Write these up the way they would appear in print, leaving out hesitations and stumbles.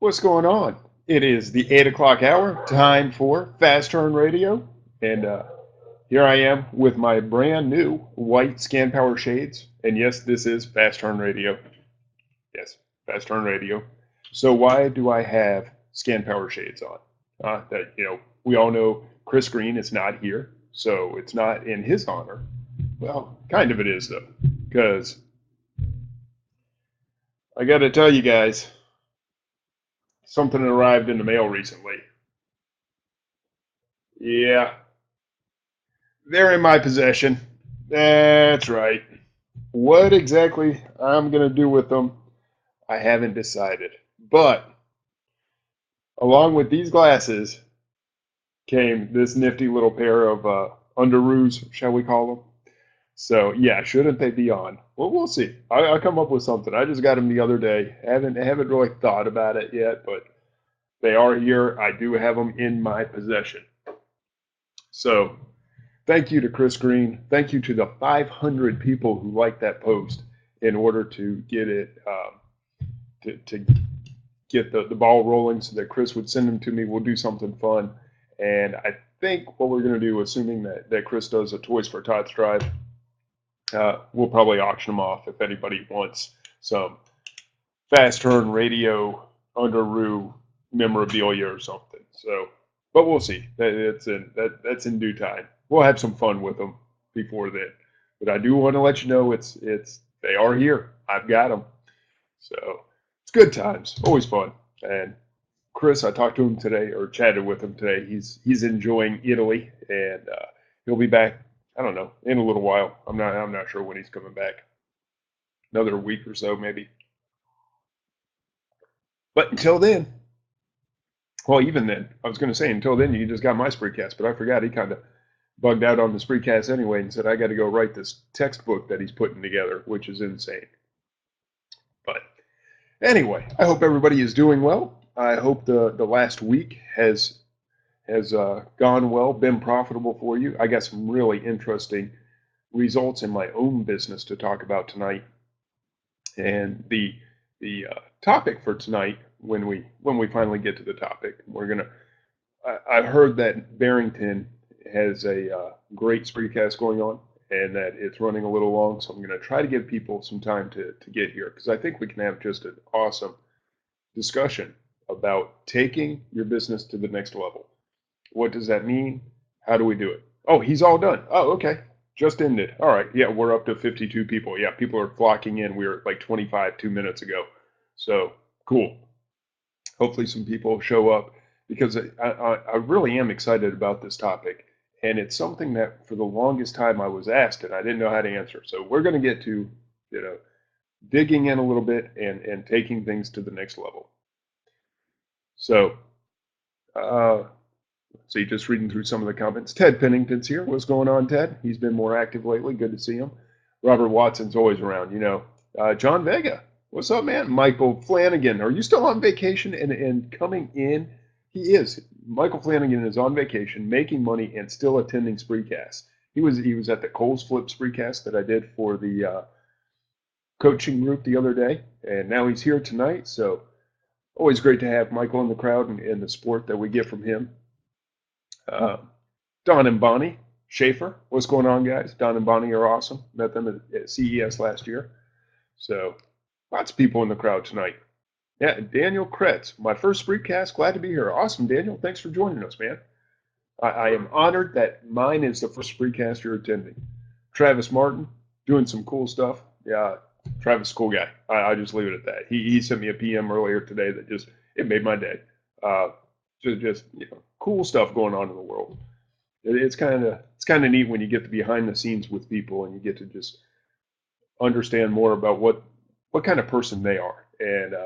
What's going on? It is the 8 o'clock hour, time for Fast Turn Radio. And here I am with my brand new white Scan Power shades. And yes, this is Fast Turn Radio. Yes, Fast Turn Radio. So why do I have Scan Power shades on? We all know Chris Green is not here, so it's not in his honor. Well, kind of it is though, because I got to tell you guys, something arrived in the mail recently. Yeah, they're in my possession. That's right. What exactly I'm going to do with them, I haven't decided. But along with these glasses came this nifty little pair of underoos, shall we call them? So yeah, shouldn't they be on? Well, we'll see. I'll come up with something. I just got them the other day. Haven't really thought about it yet, but they are here. I do have them in my possession. So thank you to Chris Green. Thank you to the 500 people who liked that post in order to get it to get the ball rolling so that Chris would send them to me. We'll do something fun. And I think what we're going to do, assuming that Chris does a Toys for Tots drive, we'll probably auction them off if anybody wants some Fast Turn Radio Underoo memorabilia or something. So, but we'll see. That's in due time. We'll have some fun with them before then. But I do want to let you know they are here. I've got them. So it's good times. Always fun. And Chris, I talked to him today, or chatted with him today. He's enjoying Italy, and he'll be back. I don't know, in a little while. I'm not sure when he's coming back. Another week or so, maybe. But until then, well, even then, I was going to say until then, you just got my Spreecast, but I forgot he kind of bugged out on the Spreecast anyway and said I got to go write this textbook that he's putting together, which is insane. But anyway, I hope everybody is doing well. I hope the last week has gone well, been profitable for you. I got some really interesting results in my own business to talk about tonight. And the topic for tonight, when we finally get to the topic, I heard that Barrington has a great Spreecast going on, and that it's running a little long, so I'm going to try to give people some time to get here, because I think we can have just an awesome discussion about taking your business to the next level. What does that mean? How do we do it? Oh, he's all done. Oh, okay. Just ended. All right. Yeah, we're up to 52 people. Yeah, people are flocking in. We were at like 25 2 minutes ago. So cool. Hopefully some people show up, because I really am excited about this topic. And it's something that for the longest time I was asked and I didn't know how to answer. So we're going to get to, digging in a little bit and taking things to the next level. So, see, just reading through some of the comments. Ted Pennington's here. What's going on, Ted? He's been more active lately. Good to see him. Robert Watson's always around, John Vega. What's up, man? Michael Flanagan. Are you still on vacation and coming in? He is. Michael Flanagan is on vacation, making money, and still attending Spreecast. He was at the Coles Flip Spreecast that I did for the coaching group the other day, and now he's here tonight. So always great to have Michael in the crowd and the support that we get from him. Don and Bonnie Schaefer. What's going on, guys? Don and Bonnie are awesome. Met them at CES last year. So lots of people in the crowd tonight. Yeah, Daniel Kretz, my first Spreecast. Glad to be here. Awesome, Daniel. Thanks for joining us, man. I am honored that mine is the first Spreecast you're attending. Travis Martin, doing some cool stuff. Yeah, Travis, cool guy. I just leave it at that. He sent me a PM earlier today that it made my day. Just cool stuff going on in the world. It's kind of neat when you get to behind the scenes with people and you get to just understand more about what kind of person they are. And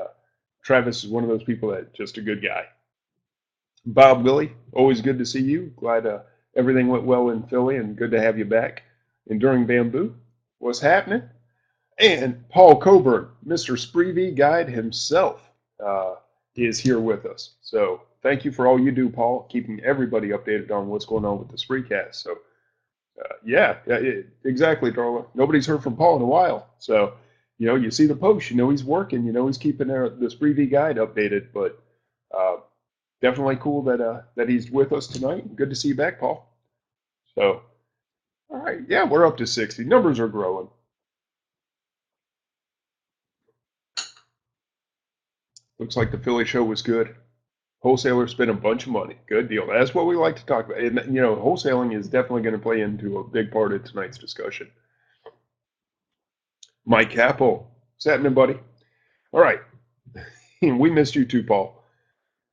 Travis is one of those people that just a good guy. Bob Willie, always good to see you. Glad everything went well in Philly, and good to have you back. Enduring Bamboo, what's happening? And Paul Coburn, Mr. Spreevy Guide himself, is here with us. So thank you for all you do, Paul, keeping everybody updated on what's going on with the Spreecast. So exactly, Darla. Nobody's heard from Paul in a while. So, you see the post, he's working, he's keeping the Spreevy Guide updated, but definitely cool that he's with us tonight. Good to see you back, Paul. So, all right, yeah, we're up to 60. Numbers are growing. Looks like the Philly show was good. Wholesalers spent a bunch of money. Good deal. That's what we like to talk about. And, wholesaling is definitely going to play into a big part of tonight's discussion. Mike Capel, what's happening, buddy? All right. We missed you too, Paul.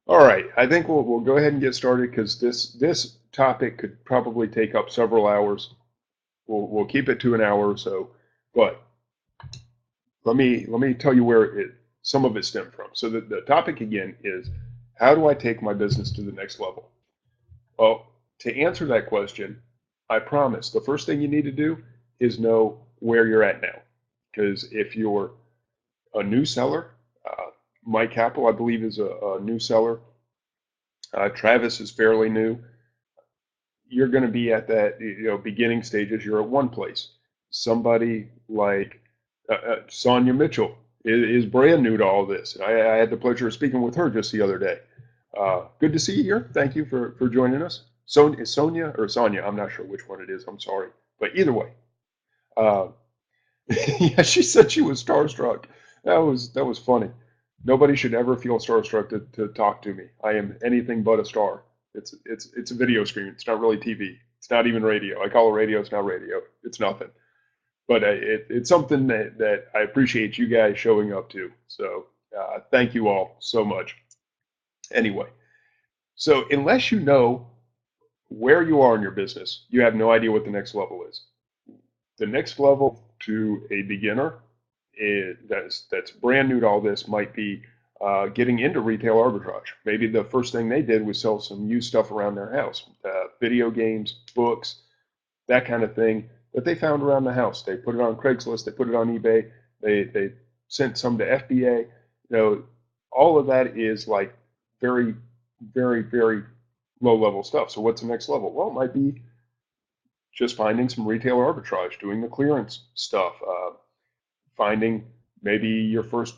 All right. I think we'll go ahead and get started because this topic could probably take up several hours. We'll keep it to an hour or so, but let me tell you where some of it stemmed from. So the topic again is, how do I take my business to the next level? Well, to answer that question, I promise the first thing you need to do is know where you're at now. Because if you're a new seller, Mike Capel, I believe, is a new seller. Travis is fairly new. You're going to be at that beginning stages. You're at one place. Somebody like Sonia Mitchell is brand new to all this. I had the pleasure of speaking with her just the other day. Good to see you here. Thank you for joining us. Sonia or Sonia, I'm not sure which one it is. I'm sorry. But either way, uh, yeah, she said she was starstruck. That was funny. Nobody should ever feel starstruck to talk to me. I am anything but a star. It's a video screen. It's not really TV. It's not even radio. I call it radio. It's not radio. It's nothing. But it's something that I appreciate you guys showing up to. So thank you all so much. Anyway, so unless you know where you are in your business, you have no idea what the next level is. The next level to a beginner that's brand new to all this might be getting into retail arbitrage. Maybe the first thing they did was sell some used stuff around their house, video games, books, that kind of thing that they found around the house. They put it on Craigslist, they put it on eBay, they sent some to FBA. All of that is like very, very, very low level stuff. So what's the next level? Well, it might be just finding some retail arbitrage, doing the clearance stuff, finding maybe your first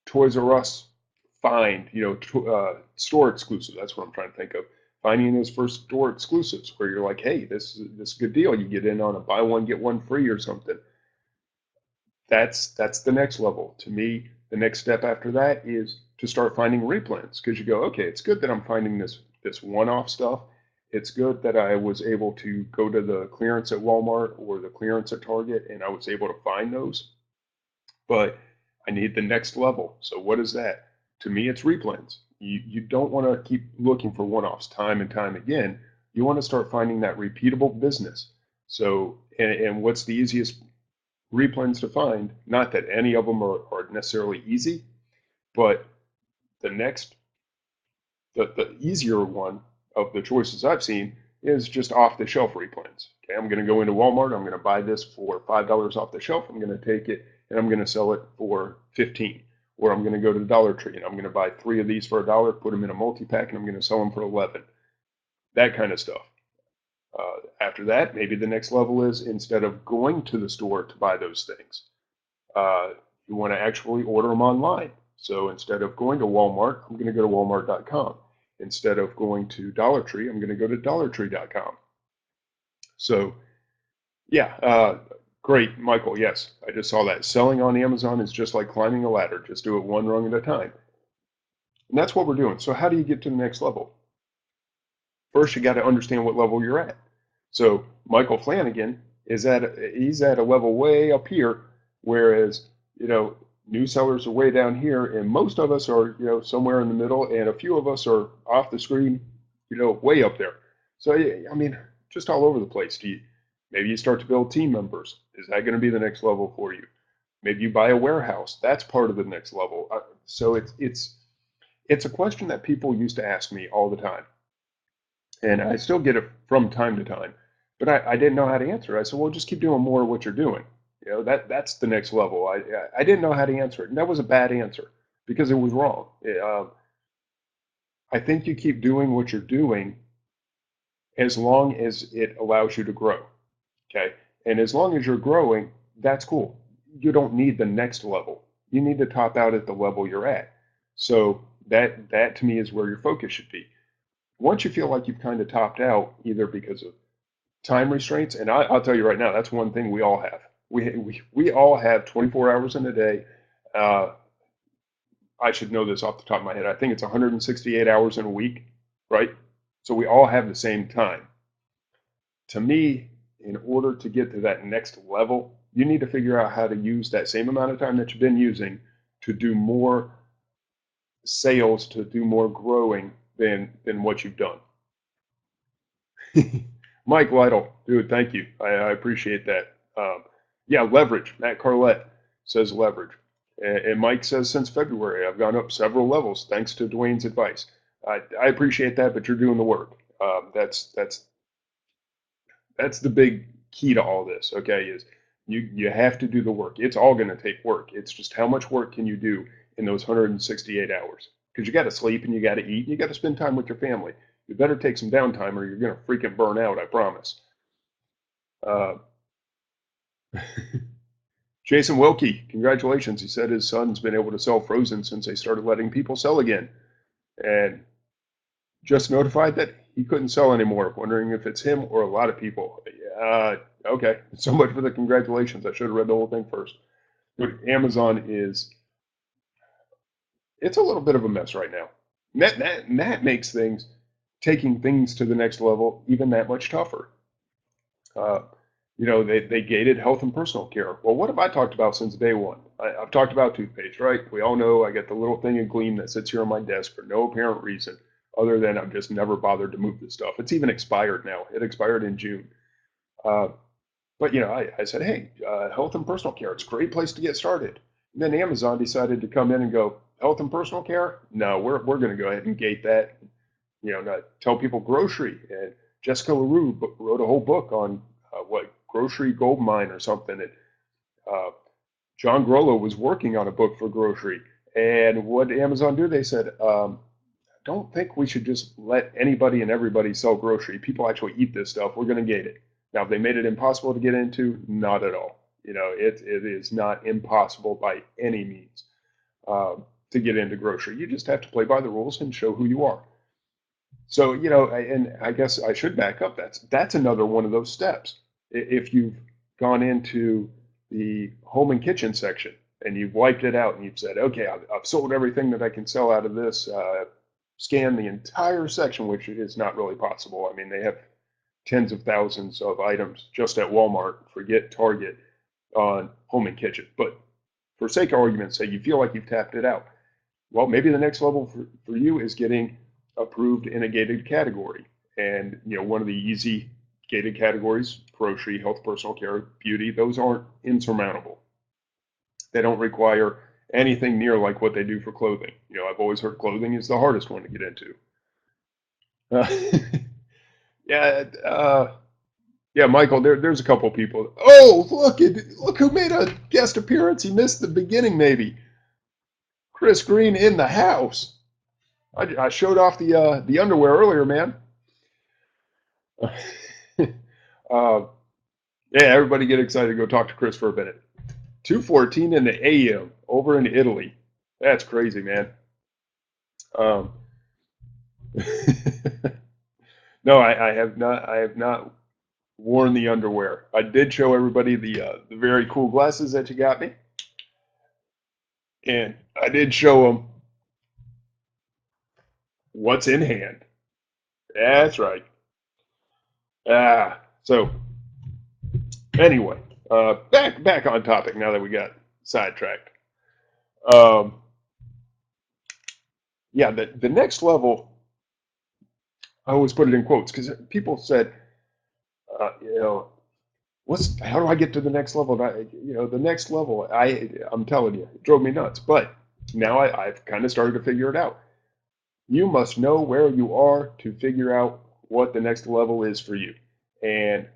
Toys R Us find, store exclusive. That's what I'm trying to think of. Finding those first store exclusives where you're like, hey, this is a good deal. You get in on a buy one get one free or something. That's the next level. To me, the next step after that is to start finding replens, because you go, okay, it's good that I'm finding this one-off stuff. It's good that I was able to go to the clearance at Walmart or the clearance at Target and I was able to find those. But I need the next level. So what is that? To me, it's replens. You don't want to keep looking for one-offs time and time again. You want to start finding that repeatable business. So, and what's the easiest replens to find? Not that any of them are necessarily easy, but the easier one of the choices I've seen is just off the shelf replens. Okay, I'm going to go into Walmart. I'm going to buy this for $5 off the shelf. I'm going to take it and I'm going to sell it for 15. Or I'm going to go to the Dollar Tree and I'm going to buy 3 of these for $1, put them in a multi-pack, and I'm going to sell them for 11. That kind of stuff. After that, maybe the next level is, instead of going to the store to buy those things, you want to actually order them online. So instead of going to Walmart, I'm going to go to walmart.com. Instead of going to Dollar Tree, I'm going to go to dollartree.com. So, yeah, great, Michael. Yes, I just saw that. Selling on Amazon is just like climbing a ladder. Just do it one rung at a time. And that's what we're doing. So how do you get to the next level? First, you got to understand what level you're at. So Michael Flanagan he's at a level way up here, whereas new sellers are way down here, and most of us are somewhere in the middle, and a few of us are off the screen, way up there. So I mean, just all over the place. Maybe you start to build team members. Is that going to be the next level for you? Maybe you buy a warehouse. That's part of the next level. So it's a question that people used to ask me all the time, and I still get it from time to time, but I didn't know how to answer it. I said, well, just keep doing more of what you're doing. That's the next level. I didn't know how to answer it, and that was a bad answer because it was wrong. I think you keep doing what you're doing as long as it allows you to grow. Okay, and as long as you're growing, that's cool. You don't need the next level. You need to top out at the level you're at. So That to me is where your focus should be. Once you feel like you've kind of topped out, either because of time restraints, and I'll tell you right now, that's one thing we all have. We all have 24 hours in a day. Uh, I should know this off the top of my head. I think it's 168 hours in a week, right? So we all have the same time. To me, in order to get to that next level, you need to figure out how to use that same amount of time that you've been using to do more sales, to do more growing than what you've done. Mike Lytle, dude, thank you. I appreciate that. Yeah, leverage. Matt Carlett says leverage. And Mike says since February, I've gone up several levels thanks to Duane's advice. I appreciate that, but you're doing the work. That's the big key to all this. Okay, is you have to do the work. It's all going to take work. It's just how much work can you do in those 168 hours? Because you got to sleep and you got to eat and you got to spend time with your family. You better take some downtime or you're going to freaking burn out. I promise. Uh, Jason Wilkie, congratulations. He said his son's been able to sell frozen since they started letting people sell again. And just notified that he couldn't sell anymore. Wondering if it's him or a lot of people. Okay, so much for the congratulations. I should have read the whole thing first. Amazon it's a little bit of a mess right now. That makes taking things to the next level even that much tougher. Uh, they gated health and personal care. Well, what have I talked about since day one? I've talked about toothpaste, right? We all know I get the little thing in Gleam that sits here on my desk for no apparent reason other than I've just never bothered to move this stuff. It's even expired now. It expired in June. But I said, hey, health and personal care, it's a great place to get started. And then Amazon decided to come in and go, health and personal care? No, we're going to go ahead and gate that. Not tell people grocery. And Jessica LaRue wrote a whole book on what grocery gold mine or something. And John Grollo was working on a book for grocery. And what did Amazon do? They said, don't think we should just let anybody and everybody sell grocery. People actually eat this stuff. We're going to gate it. Now, if they made it impossible to get into, not at all. It is not impossible by any means to get into grocery. You just have to play by the rules and show who you are. So, and I guess I should back up. That's another one of those steps. If you've gone into the home and kitchen section and you've wiped it out and you've said, okay, I've sold everything that I can sell out of this, scan the entire section, which is not really possible. I mean, they have tens of thousands of items just at Walmart, forget Target, on home and kitchen. But for sake of argument's sake, you feel like you've tapped it out. Well, maybe the next level for you is getting approved in a gated category. And, one of the easy gated categories, grocery, health, personal care, beauty, those aren't insurmountable. They don't require anything near like what they do for clothing. I've always heard clothing is the hardest one to get into. Yeah, Michael, there's a couple people. Oh, look who made a guest appearance. He missed the beginning, maybe. Chris Green in the house. I showed off the underwear earlier, man. Yeah, everybody get excited to go talk to Chris for a minute. 2:14 in the AM over in Italy. That's crazy, man. No, I have not. I have not worn the underwear. I did show everybody the very cool glasses that you got me, and I did show them what's in hand. That's right. So anyway, back on topic now that we got sidetracked. Yeah, the next level. I always put it in quotes because people said, how do I get to the next level? The next level, I'm telling you, it drove me nuts. But now I've kind of started to figure it out. You must know where you are to figure out what the next level is for you. And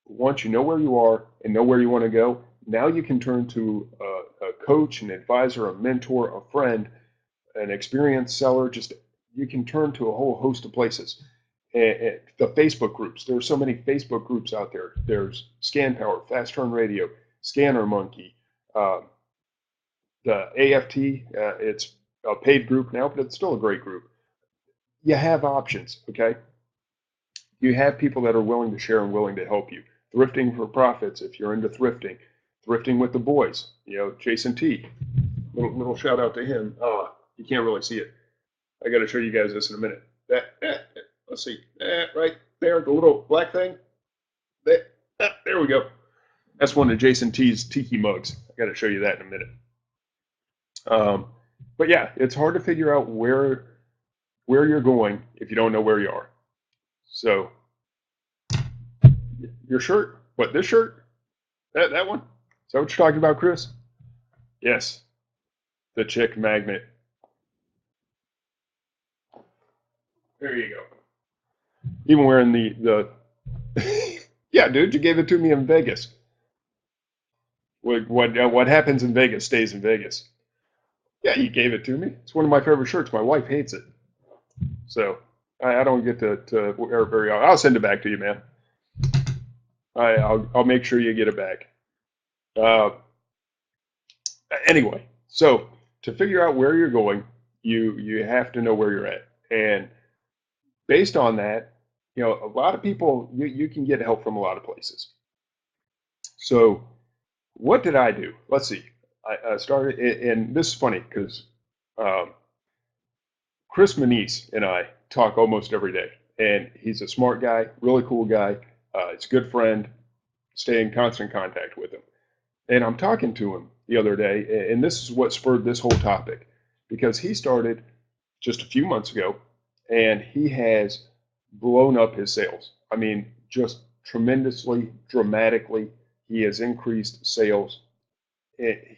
once you know where you are and know where you want to go, now you can turn to a coach, an advisor, a mentor, a friend, an experienced seller. You can turn to a whole host of places. The Facebook groups. There are so many Facebook groups out there. There's Scan Power, Fast Turn Radio, Scanner Monkey, the AFT. It's a paid group now, but it's still a great group. You have options, okay? You have people that are willing to share and willing to help you. Thrifting for Profits, if you're into thrifting. Thrifting with the boys, Jason T. Little shout out to him. You can't really see it. I got to show you guys this in a minute. Let's see. Right there, the little black thing. There we go. That's one of Jason T's tiki mugs. I got to show you that in a minute. But yeah, it's hard to figure out where you're going if you don't know where you are. So your shirt, what, this shirt? That one? Is that what you're talking about, Chris? Yes, the chick magnet. There you go. Even wearing the yeah, dude, you gave it to me in Vegas. What happens in Vegas stays in Vegas. Yeah, you gave it to me. It's one of my favorite shirts. My wife hates it, so I don't get to wear it very often. I'll send it back to you, man. I'll make sure you get it back. Anyway, so to figure out where you're going, you have to know where you're at, and based on that, a lot of people you can get help from a lot of places. So what did I do? Let's see. I started, and this is funny because Chris Manise and I talk almost every day, and he's a smart guy, really cool guy. He's a good friend. Stay in constant contact with him. And I'm talking to him the other day, and this is what spurred this whole topic, because he started just a few months ago, and he has blown up his sales. I mean, just tremendously, dramatically, he has increased sales.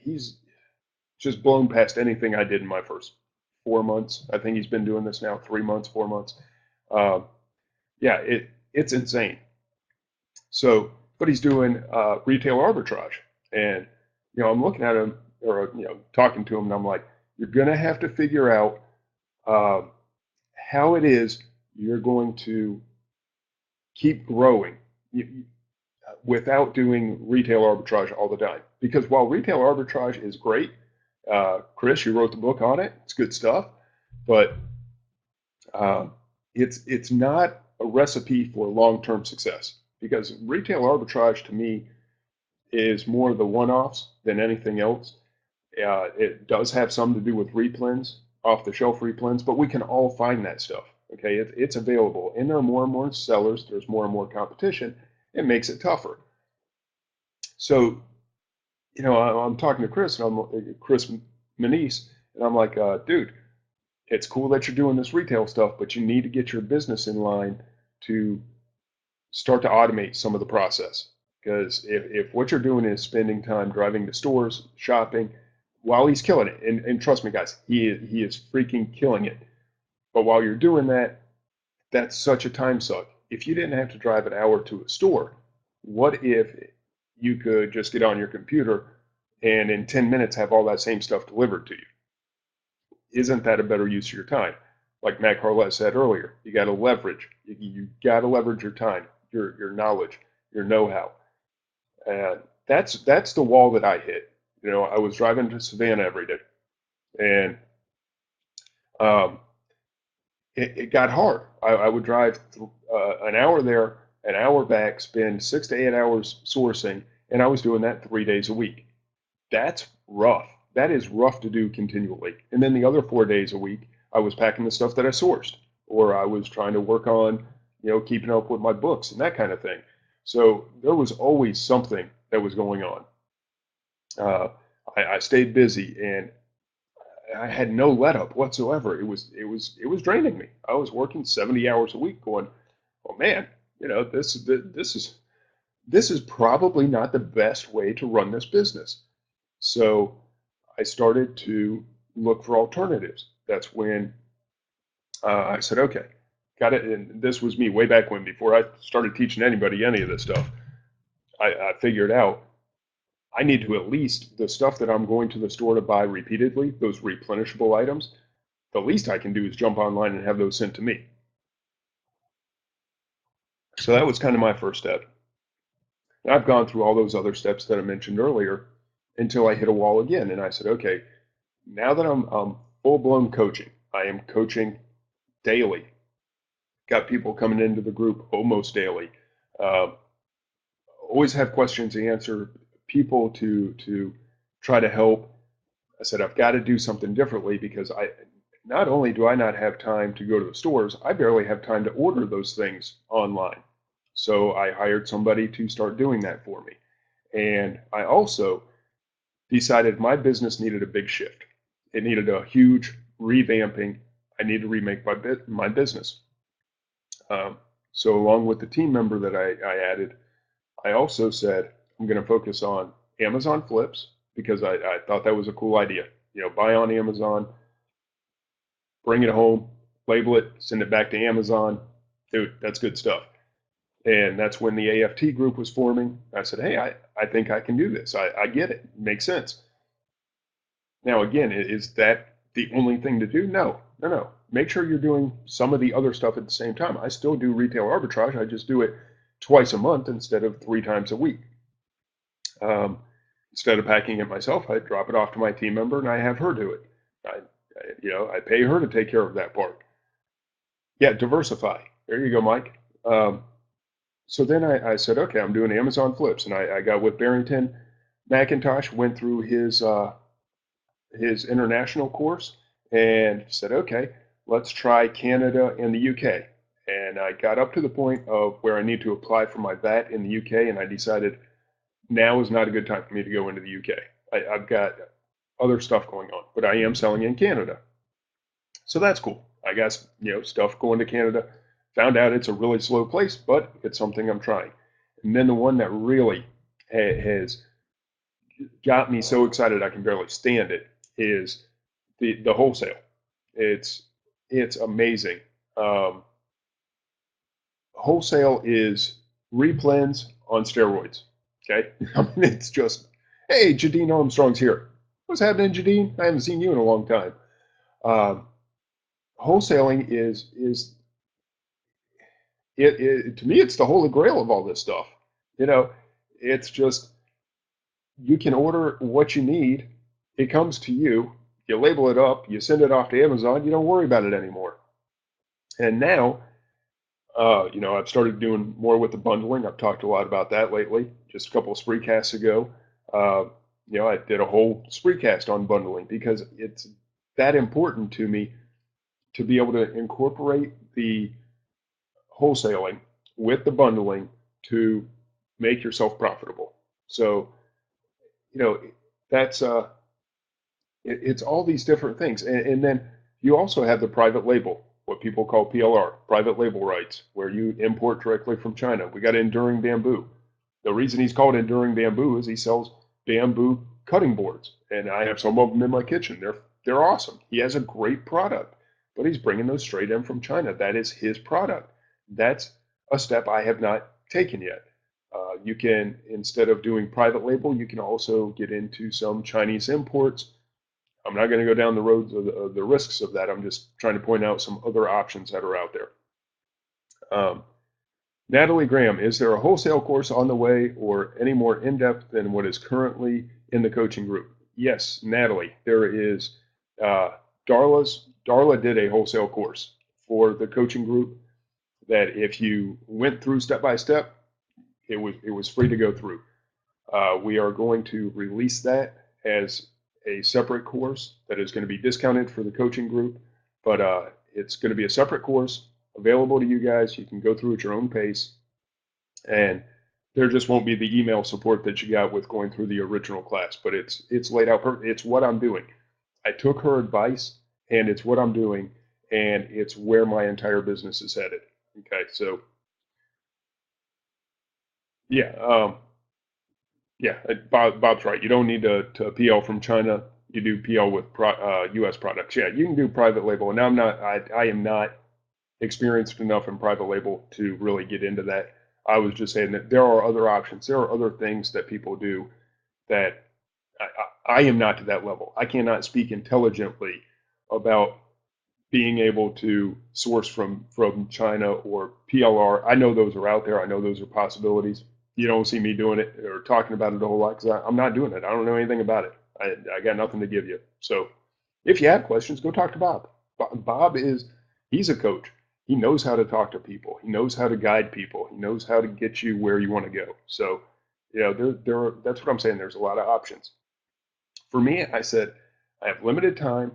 He's just blown past anything I did in my first 4 months. I think he's been doing this now 3 months, 4 months. Yeah, it's insane. So, but he's doing retail arbitrage, and I'm looking at him, or talking to him, and I'm like, you're gonna have to figure out how it is you're going to keep growing without doing retail arbitrage all the time. Because while retail arbitrage is great, Chris, you wrote the book on it. It's good stuff, but it's not a recipe for long-term success. Because retail arbitrage to me is more the one-offs than anything else. It does have some to do with replens, off-the-shelf replens, but we can all find that stuff. Okay, it's available, and there are more and more sellers. There's more and more competition. It makes it tougher. So, I'm talking to Chris, and I'm Chris Manise, and I'm like, dude, it's cool that you're doing this retail stuff, but you need to get your business in line to start to automate some of the process. Because if what you're doing is spending time driving to stores, shopping, while he's killing it, and trust me, guys, he is freaking killing it. But while you're doing that, that's such a time suck. If you didn't have to drive an hour to a store, what if you could just get on your computer and in 10 minutes have all that same stuff delivered to you? Isn't that a better use of your time? Like Matt Carlett said earlier, you got to leverage. You got to leverage your time, your knowledge, your know-how. And that's the wall that I hit. I was driving to Savannah every day, and it got hard. I would drive an hour there, an hour back, spend 6 to 8 hours sourcing, and I was doing that 3 days a week. That's rough. That is rough to do continually. And then the other 4 days a week, I was packing the stuff that I sourced, or I was trying to work on, keeping up with my books and that kind of thing. So there was always something that was going on. I stayed busy, and I had no let up whatsoever. It was draining me. I was working 70 hours a week, going, oh man, this is probably not the best way to run this business. So I started to look for alternatives. That's when I said, okay, got it. And this was me way back when, before I started teaching anybody any of this stuff. I figured out I need to, at least the stuff that I'm going to the store to buy repeatedly, those replenishable items, the least I can do is jump online and have those sent to me. So that was kind of my first step. And I've gone through all those other steps that I mentioned earlier until I hit a wall again. And I said, okay, now that I'm full-blown coaching. I am coaching daily. Got people coming into the group almost daily. Uh, Always have questions to answer, people to try to help. I said I've got to do something differently because I not only do I not have time to go to the stores, I barely have time to order those things online. So I hired somebody to start doing that for me. And I also decided my business needed a big shift. It needed a huge revamping. I need to remake my business. Um, so along with the team member that I added, I also said I'm going to focus on Amazon flips because I thought that was a cool idea. You know, buy on Amazon, bring it home, label it, send it back to Amazon. Dude, that's good stuff. And that's when the AFT group was forming. I said, hey, I think I can do this. I get it. It makes sense. Now, again, is that the only thing to do? No, no, no. Make sure you're doing some of the other stuff at the same time. I still do retail arbitrage. I just do it twice a month instead of 3 times a week. Instead of packing it myself, I drop it off to my team member and I have her do it. I pay her to take care of that part. Yeah, diversify. There you go, Mike. So then I said, okay, I'm doing Amazon flips, and I got with Barrington McIntosh, went through his international course, and said, okay, let's try Canada and the UK. And I got up to the point of where I need to apply for my VAT in the UK, and I decided now is not a good time for me to go into the UK. I've got other stuff going on, but I am selling in Canada. So that's cool. I got, stuff going to Canada. Found out it's a really slow place, but it's something I'm trying. And then the one that really has got me so excited I can barely stand it is the wholesale. It's amazing. Um, Wholesale is replens on steroids. Okay, I mean, it's just, hey, Jadine Armstrong's here. What's happening, Jadine? I haven't seen you in a long time. Um, Wholesaling is to me, it's the holy grail of all this stuff. You know, it's just you can order what you need. It comes to you. You label it up. You send it off to Amazon. You don't worry about it anymore. And now, I've started doing more with the bundling. I've talked a lot about that lately. Just a couple of spree casts ago, uh, I did a whole spree cast on bundling because it's that important to me to be able to incorporate the wholesaling with the bundling to make yourself profitable. So, you know, that's it's all these different things, and then you also have the private label, what people call PLR, private label rights, where you import directly from China. We got Enduring Bamboo. The reason he's called Enduring Bamboo is he sells bamboo cutting boards, and I have some of them in my kitchen. They're awesome. He has a great product, but he's bringing those straight in from China. That is his product. That's a step I have not taken yet. You can, instead of doing private label, you can also get into some Chinese imports. I'm not going to go down the roads of the risks of that. I'm just trying to point out some other options that are out there. Natalie Graham, is there a wholesale course on the way or any more in-depth than what is currently in the coaching group? Yes, Natalie, there is. Darla did a wholesale course for the coaching group that if you went through step by step, it was free to go through. We are going to release that as a separate course that is going to be discounted for the coaching group, but it's going to be a separate course available to you guys. You can go through at your own pace, and there just won't be the email support that you got with going through the original class, but it's laid out. It's what I'm doing. I took her advice, and it's what I'm doing, and it's where my entire business is headed. Okay, so yeah, Bob's right. You don't need to PL from China. You do PL with U.S. products. Yeah, you can do private label, and I am not experienced enough in private label to really get into that. I was just saying that there are other options. There are other things that people do that I am not to that level. I cannot speak intelligently about being able to source from China or PLR. I know those are out there. I know those are possibilities. You don't see me doing it or talking about it a whole lot because I'm not doing it. I don't know anything about it. I got nothing to give you. So, If you have questions, go talk to Bob. Bob he's a coach. He knows how to talk to people. He knows how to guide people. He knows how to get you where you want to go. So, that's what I'm saying. There's a lot of options. For me, I said, I have limited time.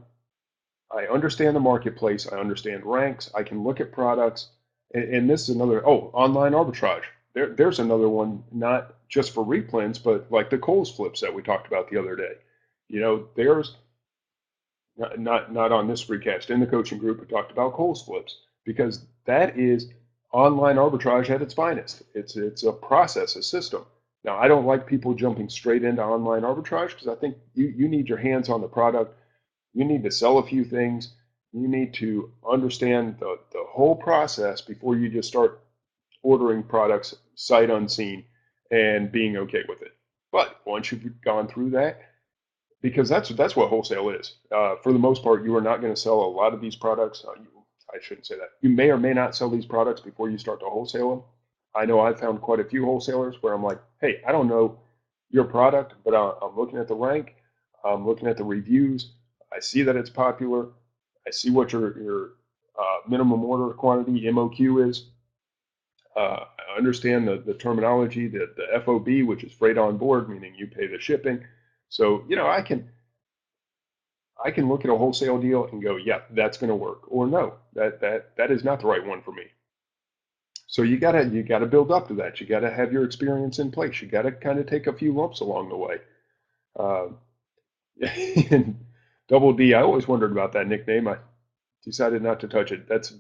I understand the marketplace. I understand ranks. I can look at products. And this is another, online arbitrage. There's another one, not just for replens, but like the Kohl's flips that we talked about the other day. There's not on this recast. In the coaching group, we talked about Kohl's flips because that is online arbitrage at its finest. It's a process, a system. Now, I don't like people jumping straight into online arbitrage because I think you need your hands on the product. You need to sell a few things. You need to understand the whole process before you just start ordering products sight unseen and being okay with it. But once you've gone through that, because that's what wholesale is. For the most part, you are not going to sell a lot of these products. I shouldn't say that. You may or may not sell these products before you start to wholesale them. I know I've found quite a few wholesalers where I'm like, hey, I don't know your product, but I'm looking at the rank. I'm looking at the reviews. I see that it's popular. I see what your minimum order quantity, MOQ, is. I understand the terminology, the FOB, which is freight on board, meaning you pay the shipping. So, I can look at a wholesale deal and go, yeah, that's going to work, or no, that is not the right one for me. So you gotta build up to that. You gotta have your experience in place. You gotta kind of take a few lumps along the way. Uh, and Double D, I always wondered about that nickname. I decided not to touch it. That's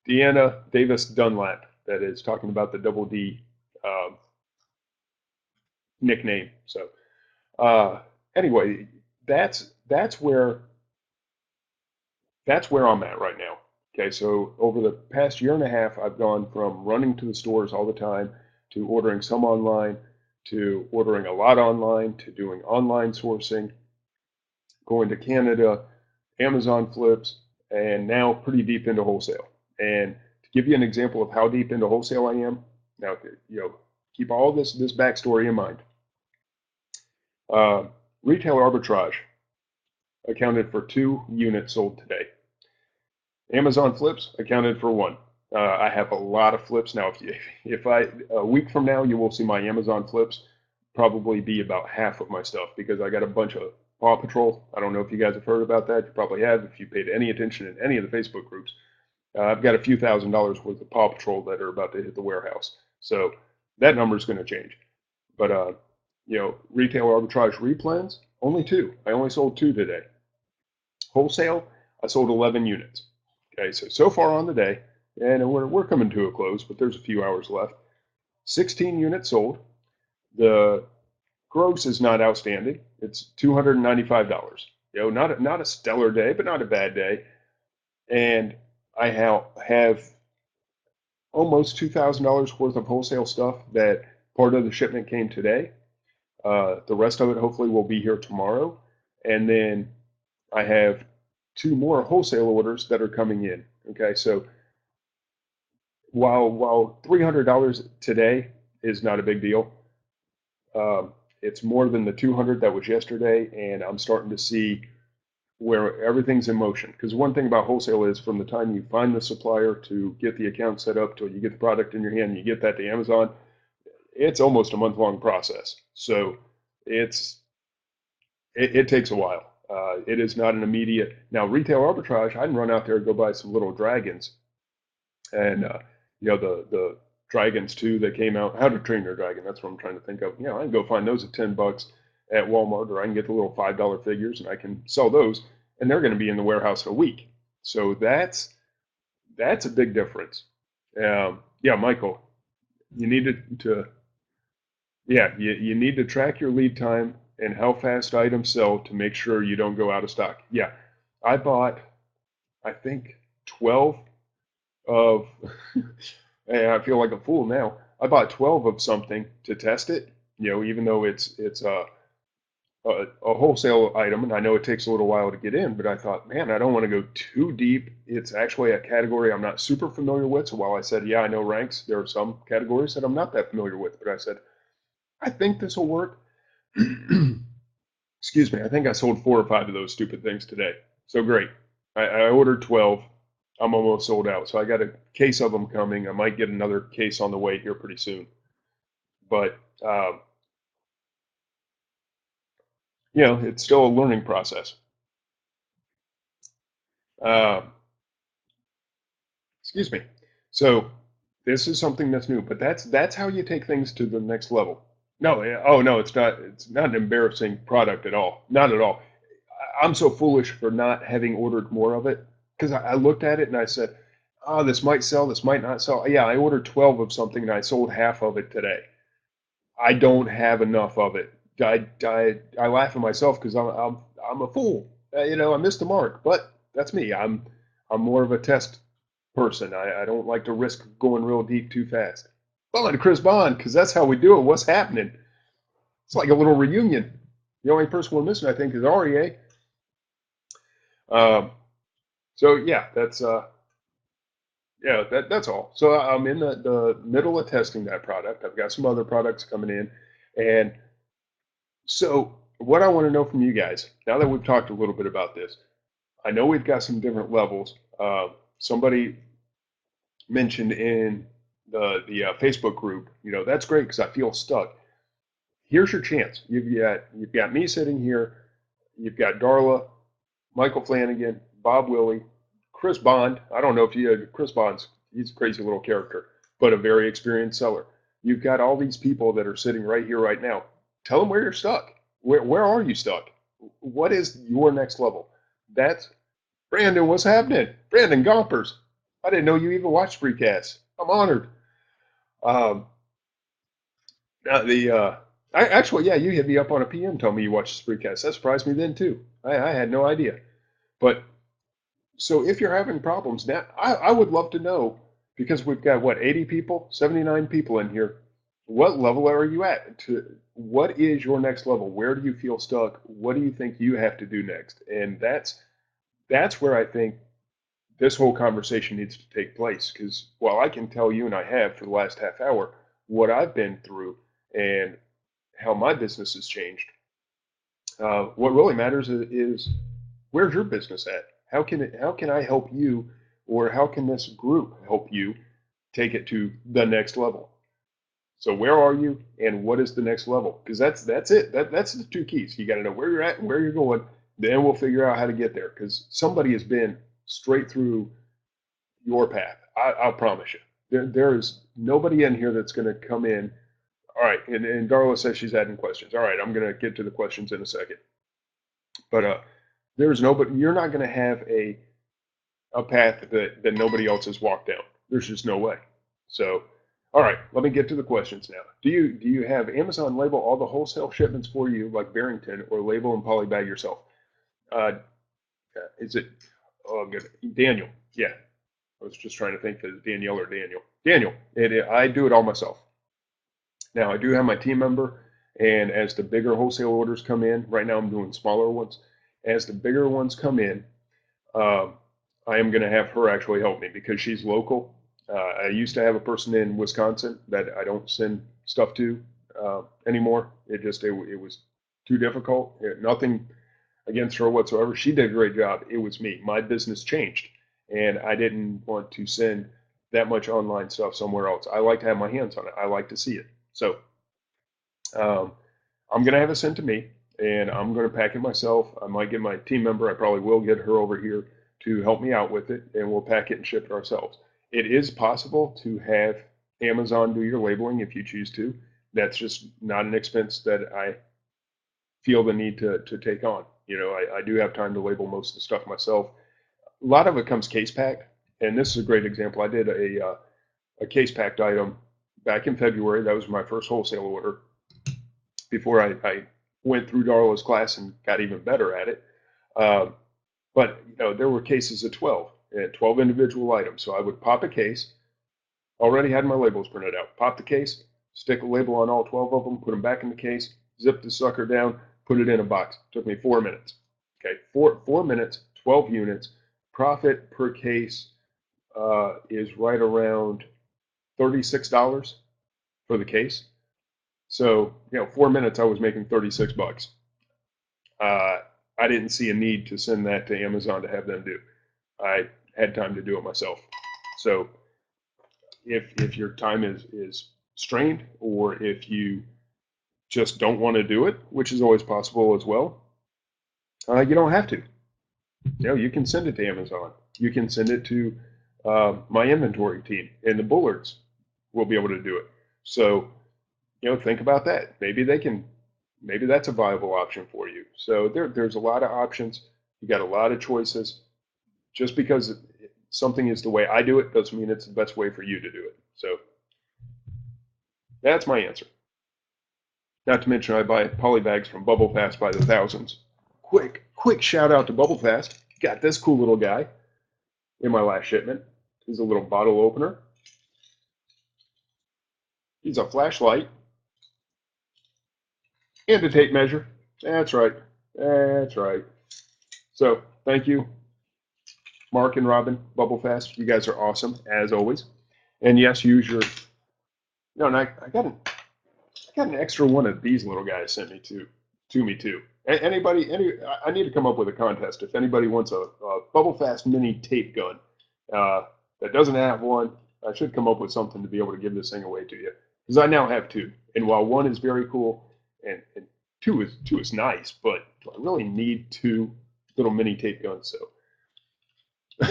Deanna Davis Dunlap that is talking about the Double D nickname. So anyway, that's where I'm at right now. Okay, so over the past year and a half, I've gone from running to the stores all the time to ordering some online to ordering a lot online to doing online sourcing, going to Canada, Amazon flips, and now pretty deep into wholesale. And to give you an example of how deep into wholesale I am, now keep all this backstory in mind. Retail arbitrage accounted for 2 units sold today. Amazon flips accounted for 1. I have a lot of flips now. If a week from now, you will see my Amazon flips probably be about half of my stuff because I got a bunch of Paw Patrol. I don't know if you guys have heard about that. You probably have if you paid any attention in any of the Facebook groups. I've got a few $1,000s worth of Paw Patrol that are about to hit the warehouse. So that number is going to change. But retail arbitrage replens, only 2. I only sold 2 today. Wholesale, I sold 11 units. Okay, so far on the day, and we're coming to a close, but there's a few hours left. 16 units sold. The gross is not outstanding. It's $295. Not a stellar day, but not a bad day. And I have almost $2,000 worth of wholesale stuff that part of the shipment came today. The rest of it hopefully will be here tomorrow. And then I have 2 more wholesale orders that are coming in. Okay, so while $300 today is not a big deal, it's more than the 200 that was yesterday, and I'm starting to see where everything's in motion. Because one thing about wholesale is from the time you find the supplier to get the account set up till you get the product in your hand, you get that to Amazon, it's almost a month-long process. So it takes a while. It is not an immediate. Now, retail arbitrage, I can run out there and go buy some little dragons, and the dragons too that came out. How to Train Your Dragon. That's what I'm trying to think of. I can go find those at $10 at Walmart, or I can get the little $5 figures and I can sell those, and they're going to be in the warehouse in a week. So that's a big difference. Michael, you need you need to track your lead time and how fast items sell to make sure you don't go out of stock. Yeah, I bought, I think, 12 of, I feel like a fool now. I bought 12 of something to test it, even though it's a wholesale item, and I know it takes a little while to get in, but I thought, man, I don't want to go too deep. It's actually a category I'm not super familiar with. So while I said, yeah, I know ranks, there are some categories that I'm not that familiar with, but I said, I think this will work. Excuse me. I think I sold 4 or 5 of those stupid things today. So great. I ordered 12. I'm almost sold out. So I got a case of them coming. I might get another case on the way here pretty soon. But, it's still a learning process. Uh, excuse me. So this is something that's new, but that's how you take things to the next level. No, oh no, it's not. It's not an embarrassing product at all. Not at all. I'm so foolish for not having ordered more of it because I looked at it and I said, "Oh, this might sell. This might not sell." Yeah, I ordered 12 of something and I sold half of it today. I don't have enough of it. I laugh at myself because I'm a fool. I missed the mark, but that's me. I'm more of a test person. I don't like to risk going real deep too fast. Well, and Chris Bond, because that's how we do it. What's happening? It's like a little reunion. The only person we're missing, I think, is REA. Um, so yeah, that's all. So I'm in the middle of testing that product. I've got some other products coming in, and so what I want to know from you guys, now that we've talked a little bit about this, I know we've got some different levels. Somebody mentioned in the Facebook group, that's great because I feel stuck. Here's your chance. You've got me sitting here. You've got Darla, Michael Flanagan, Bob Willie, Chris Bond. I don't know if Chris Bond's he's a crazy little character, but a very experienced seller. You've got all these people that are sitting right here right now. Tell them where you're stuck. Where are you stuck? What is your next level? That's Brandon. What's happening? Brandon Gompers. I didn't know you even watched Freecast. I'm honored. Um, the actually, yeah, you hit me up on a PM, told me you watched the Spreecast. That surprised me then too. I had no idea. But so if you're having problems now, I would love to know because we've got what 80 people, 79 people in here. What level are you at? What is your next level? Where do you feel stuck? What do you think you have to do next? And that's where I think this whole conversation needs to take place because while I can tell you and I have for the last half hour what I've been through and how my business has changed, what really matters is where's your business at? How can I help you, or how can this group help you take it to the next level? So where are you, and what is the next level? Because that's it. That's the two keys. You got to know where you're at and where you're going. Then we'll figure out how to get there. Because somebody has been straight through your path. I'll promise you. There is nobody in here that's going to come in. All right, and Darla says she's adding questions. All right, I'm going to get to the questions in a second. But there's nobody. You're not going to have a path that nobody else has walked down. There's just no way. So, all right, let me get to the questions now. Do you have Amazon label all the wholesale shipments for you, like Barrington, or label and polybag yourself? Uh, is it? Oh, good. Daniel. Yeah, I was just trying to think that it's Danielle or Daniel. Daniel. I do it all myself. Now I do have my team member, and as the bigger wholesale orders come in, right now I'm doing smaller ones. As the bigger ones come in, um, I am going to have her actually help me because she's local. I used to have a person in Wisconsin that I don't send stuff to anymore. It was too difficult. Nothing against her whatsoever. She did a great job. It was me. My business changed, and I didn't want to send that much online stuff somewhere else. I like to have my hands on it. I like to see it. So um, I'm going to have it sent to me, and I'm going to pack it myself. I might get my team member. I probably will get her over here to help me out with it, and we'll pack it and ship it ourselves. It is possible to have Amazon do your labeling if you choose to. That's just not an expense that I feel the need to take on. I do have time to label most of the stuff myself. A lot of it comes case packed, and this is a great example. I did a case packed item back in February. That was my first wholesale order before I went through Darla's class and got even better at it. But there were cases of 12 individual items. So I would pop a case, already had my labels printed out, pop the case, stick a label on all 12 of them, put them back in the case, zip the sucker down, put it in a box. It took me 4 minutes. Okay, 4 minutes, 12 units. Profit per case is right around $36 for the case. So 4 minutes I was making $36. Uh, I didn't see a need to send that to Amazon to have them do. I had time to do it myself. So if your time is strained, or if you just don't want to do it, which is always possible as well, you don't have to. You can send it to Amazon. You can send it to my inventory team, and the Bullards will be able to do it. So, think about that. Maybe that's a viable option for you. So there's a lot of options. You got a lot of choices. Just because something is the way I do it doesn't mean it's the best way for you to do it. So that's my answer. Not to mention I buy poly bags from Bubble Fast by the thousands. Quick shout out to Bubble Fast. Got this cool little guy in my last shipment. He's a little bottle opener. He's a flashlight and a tape measure. That's right. That's right. So thank you, Mark and Robin, Bubble Fast. You guys are awesome as always. And yes, use your. No, and I got an extra one of these little guys sent me to me too. I need to come up with a contest. If anybody wants a Bubble Fast mini tape gun that doesn't have one, I should come up with something to be able to give this thing away to you. Because I now have two, and while one is very cool and two is nice, but do I really need two little mini tape guns? So,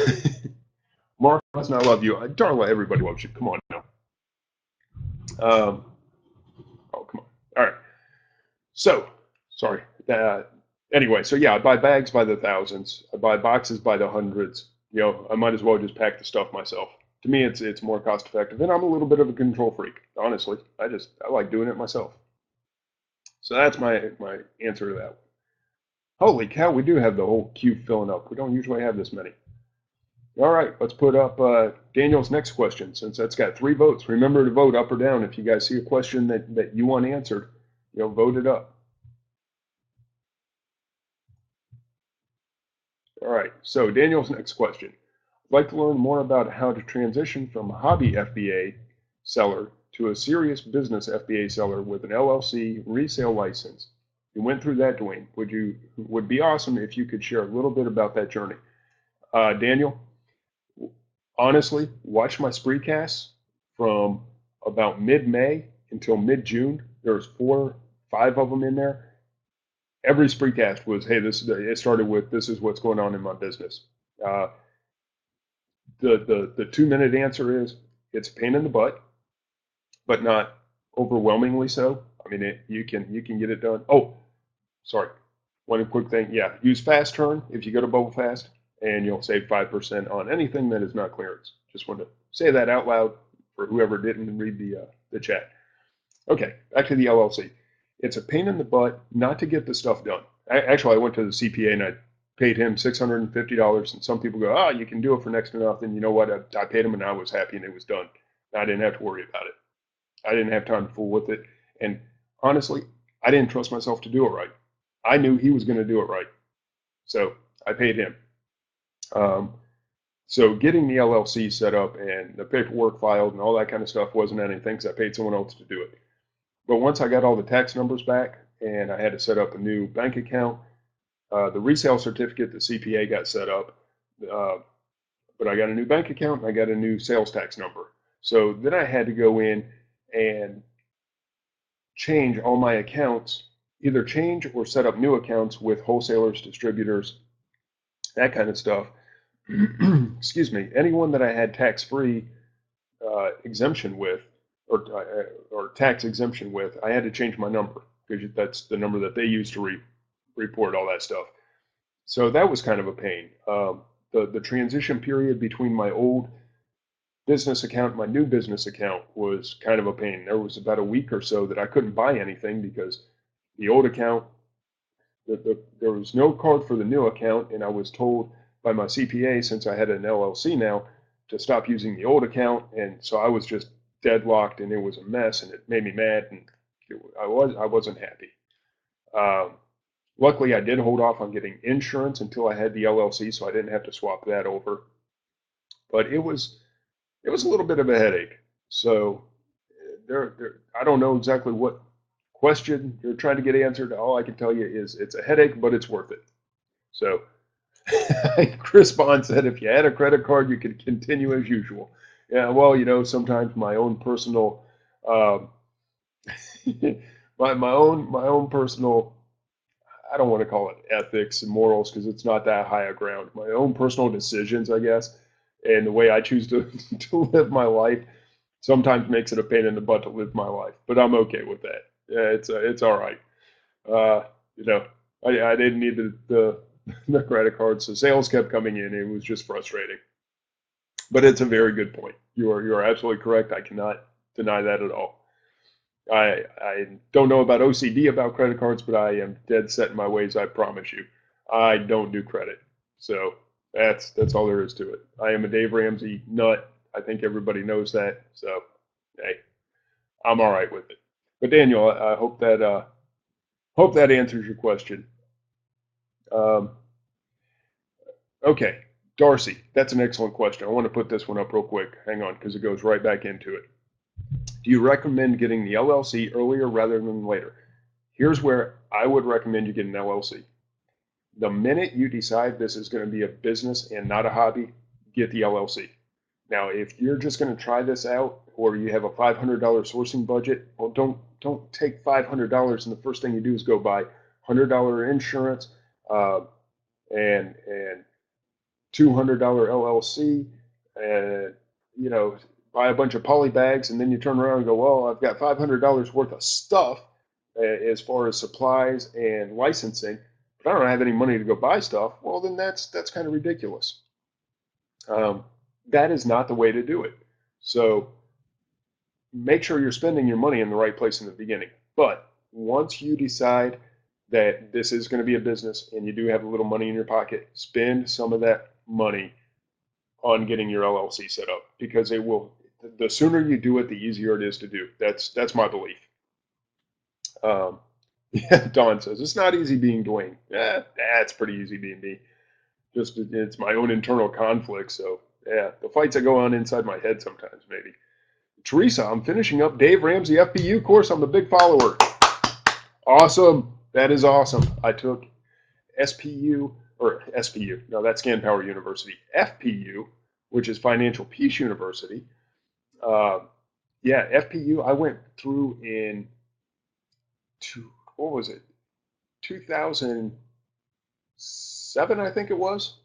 Mark does not love you. Darla, everybody loves you. Come on now. Oh, come on. All right. So, sorry. Anyway, so yeah, I buy bags by the thousands. I buy boxes by the hundreds. I might as well just pack the stuff myself. To me, it's more cost effective, and I'm a little bit of a control freak. Honestly, I like doing it myself. So that's my answer to that one. Holy cow, we do have the whole queue filling up. We don't usually have this many. All right, let's put up Daniel's next question, since that's got 3 votes. Remember to vote up or down if you guys see a question that you want answered. Vote it up. All right, so Daniel's next question. I'd like to learn more about how to transition from a hobby FBA seller to a serious business FBA seller with an LLC resale license. You went through that, Duane. Would be awesome if you could share a little bit about that journey. Daniel, honestly, watch my spreecasts from about mid-May until mid-June. There's 4, 5 of them in there. Every spreecast was, hey, it started with, this is what's going on in my business. The 2-minute answer is, it's a pain in the butt, but not overwhelmingly so. I mean, you can get it done. Oh, sorry. One quick thing. Yeah, use Fast Turn if you go to Bubble Fast, and you'll save 5% on anything that is not clearance. Just wanted to say that out loud for whoever didn't read the chat. Okay, back to the LLC. It's a pain in the butt not to get the stuff done. Actually, I went to the CPA and I paid him $650, and some people go, you can do it for next to nothing. You know what? I paid him and I was happy and it was done. I didn't have to worry about it. I didn't have time to fool with it. And honestly, I didn't trust myself to do it right. I knew he was going to do it right. So I paid him. So getting the LLC set up and the paperwork filed and all that kind of stuff wasn't anything because I paid someone else to do it. But once I got all the tax numbers back and I had to set up a new bank account, the resale certificate, the CPA got set up, but I got a new bank account and I got a new sales tax number. So then I had to go in and change all my accounts, either change or set up new accounts with wholesalers, distributors, that kind of stuff. Excuse me, anyone that I had tax-free exemption with, or tax exemption with, I had to change my number because that's the number that they use to report all that stuff. So that was kind of a pain. The transition period between my old business account and my new business account was kind of a pain. There was about a week or so that I couldn't buy anything because the old account, there was no card for the new account, and I was told by my CPA, since I had an LLC now, to stop using the old account, and so I was just deadlocked, and it was a mess, and it made me mad, and I wasn't happy. Luckily, I did hold off on getting insurance until I had the LLC, so I didn't have to swap that over. But it was a little bit of a headache. So I don't know exactly what question you're trying to get answered. All I can tell you is it's a headache, but it's worth it. So Chris Bond said, if you had a credit card, you could continue as usual. Yeah, well, sometimes my own personal, um, my own personal, I don't want to call it ethics and morals because it's not that high a ground. My own personal decisions, I guess, and the way I choose to to live my life sometimes makes it a pain in the butt to live my life. But I'm okay with that. Yeah, it's all right. Uh, you know, I didn't need the credit cards. The sales kept coming in. It was just frustrating. But it's a very good point. You are absolutely correct. I cannot deny that at all. I don't know about OCD about credit cards, but I am dead set in my ways. I promise you, I don't do credit. So that's all there is to it. I am a Dave Ramsey nut. I think everybody knows that. So hey, I'm all right with it. But Daniel, I hope that answers your question. Um, okay, Darcy, that's an excellent question. I want to put this one up real quick. Hang on, because it goes right back into it. Do you recommend getting the LLC earlier rather than later? Here's where I would recommend you get an LLC. The minute you decide this is going to be a business and not a hobby, get the LLC. Now, if you're just going to try this out, or you have a $500 sourcing budget, well, don't take $500 and the first thing you do is go buy $100 insurance uh, and $200 LLC, and buy a bunch of poly bags, and then you turn around and go, well, I've got $500 worth of stuff as far as supplies and licensing, but I don't have any money to go buy stuff. Well, then that's kind of ridiculous. Um, that is not the way to do it. So make sure you're spending your money in the right place in the beginning. But once you decide that this is going to be a business and you do have a little money in your pocket, spend some of that money on getting your LLC set up, because it will. The sooner you do it, the easier it is to do. That's my belief. Um, yeah, Don says it's not easy being Duane. Yeah, that's pretty easy being me. Just it's my own internal conflict. So yeah, the fights that go on inside my head sometimes maybe. Teresa, I'm finishing up Dave Ramsey FPU course. I'm a big follower. Awesome. That is awesome. I took SPU or SPU. No, that's Scan Power University. FPU, which is Financial Peace University. Uh, yeah, FPU. I went through in what was it? 2007, I think it was.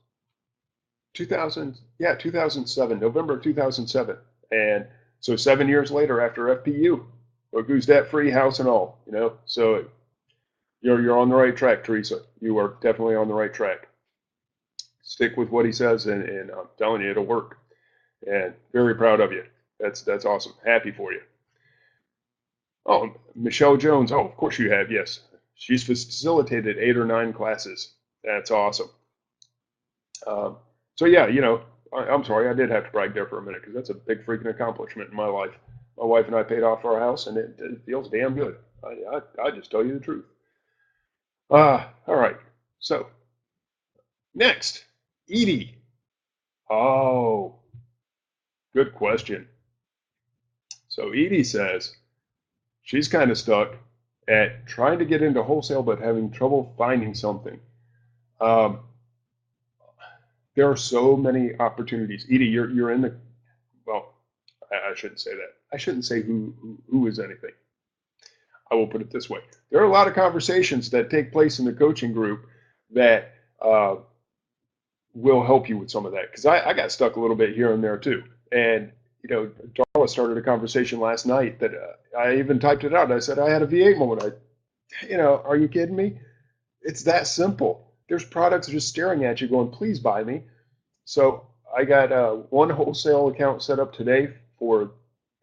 2000, yeah, 2007, November 2007. And so 7 years later, after FPU, look who's debt free, house and all. So you're on the right track, Teresa. You are definitely on the right track. Stick with what he says, and I'm telling you, it'll work. And very proud of you. That's awesome. Happy for you. Oh, Michelle Jones. Oh, of course you have. Yes, she's facilitated 8 or 9 classes. That's awesome. Um, so yeah, I'm sorry, I did have to brag there for a minute because that's a big freaking accomplishment in my life. My wife and I paid off our house, and it feels damn good. I just tell you the truth. All right. So next, Edie. Oh, good question. So Edie says she's kind of stuck at trying to get into wholesale but having trouble finding something. Um, there are so many opportunities. Edie, you're in the well. I shouldn't say that. I shouldn't say who is anything. I will put it this way: there are a lot of conversations that take place in the coaching group that will help you with some of that. Because I got stuck a little bit here and there too. And Darla started a conversation last night that I even typed it out. I said I had a V8 moment. Are you kidding me? It's that simple. There's products just staring at you, going, "Please buy me." So I got one wholesale account set up today for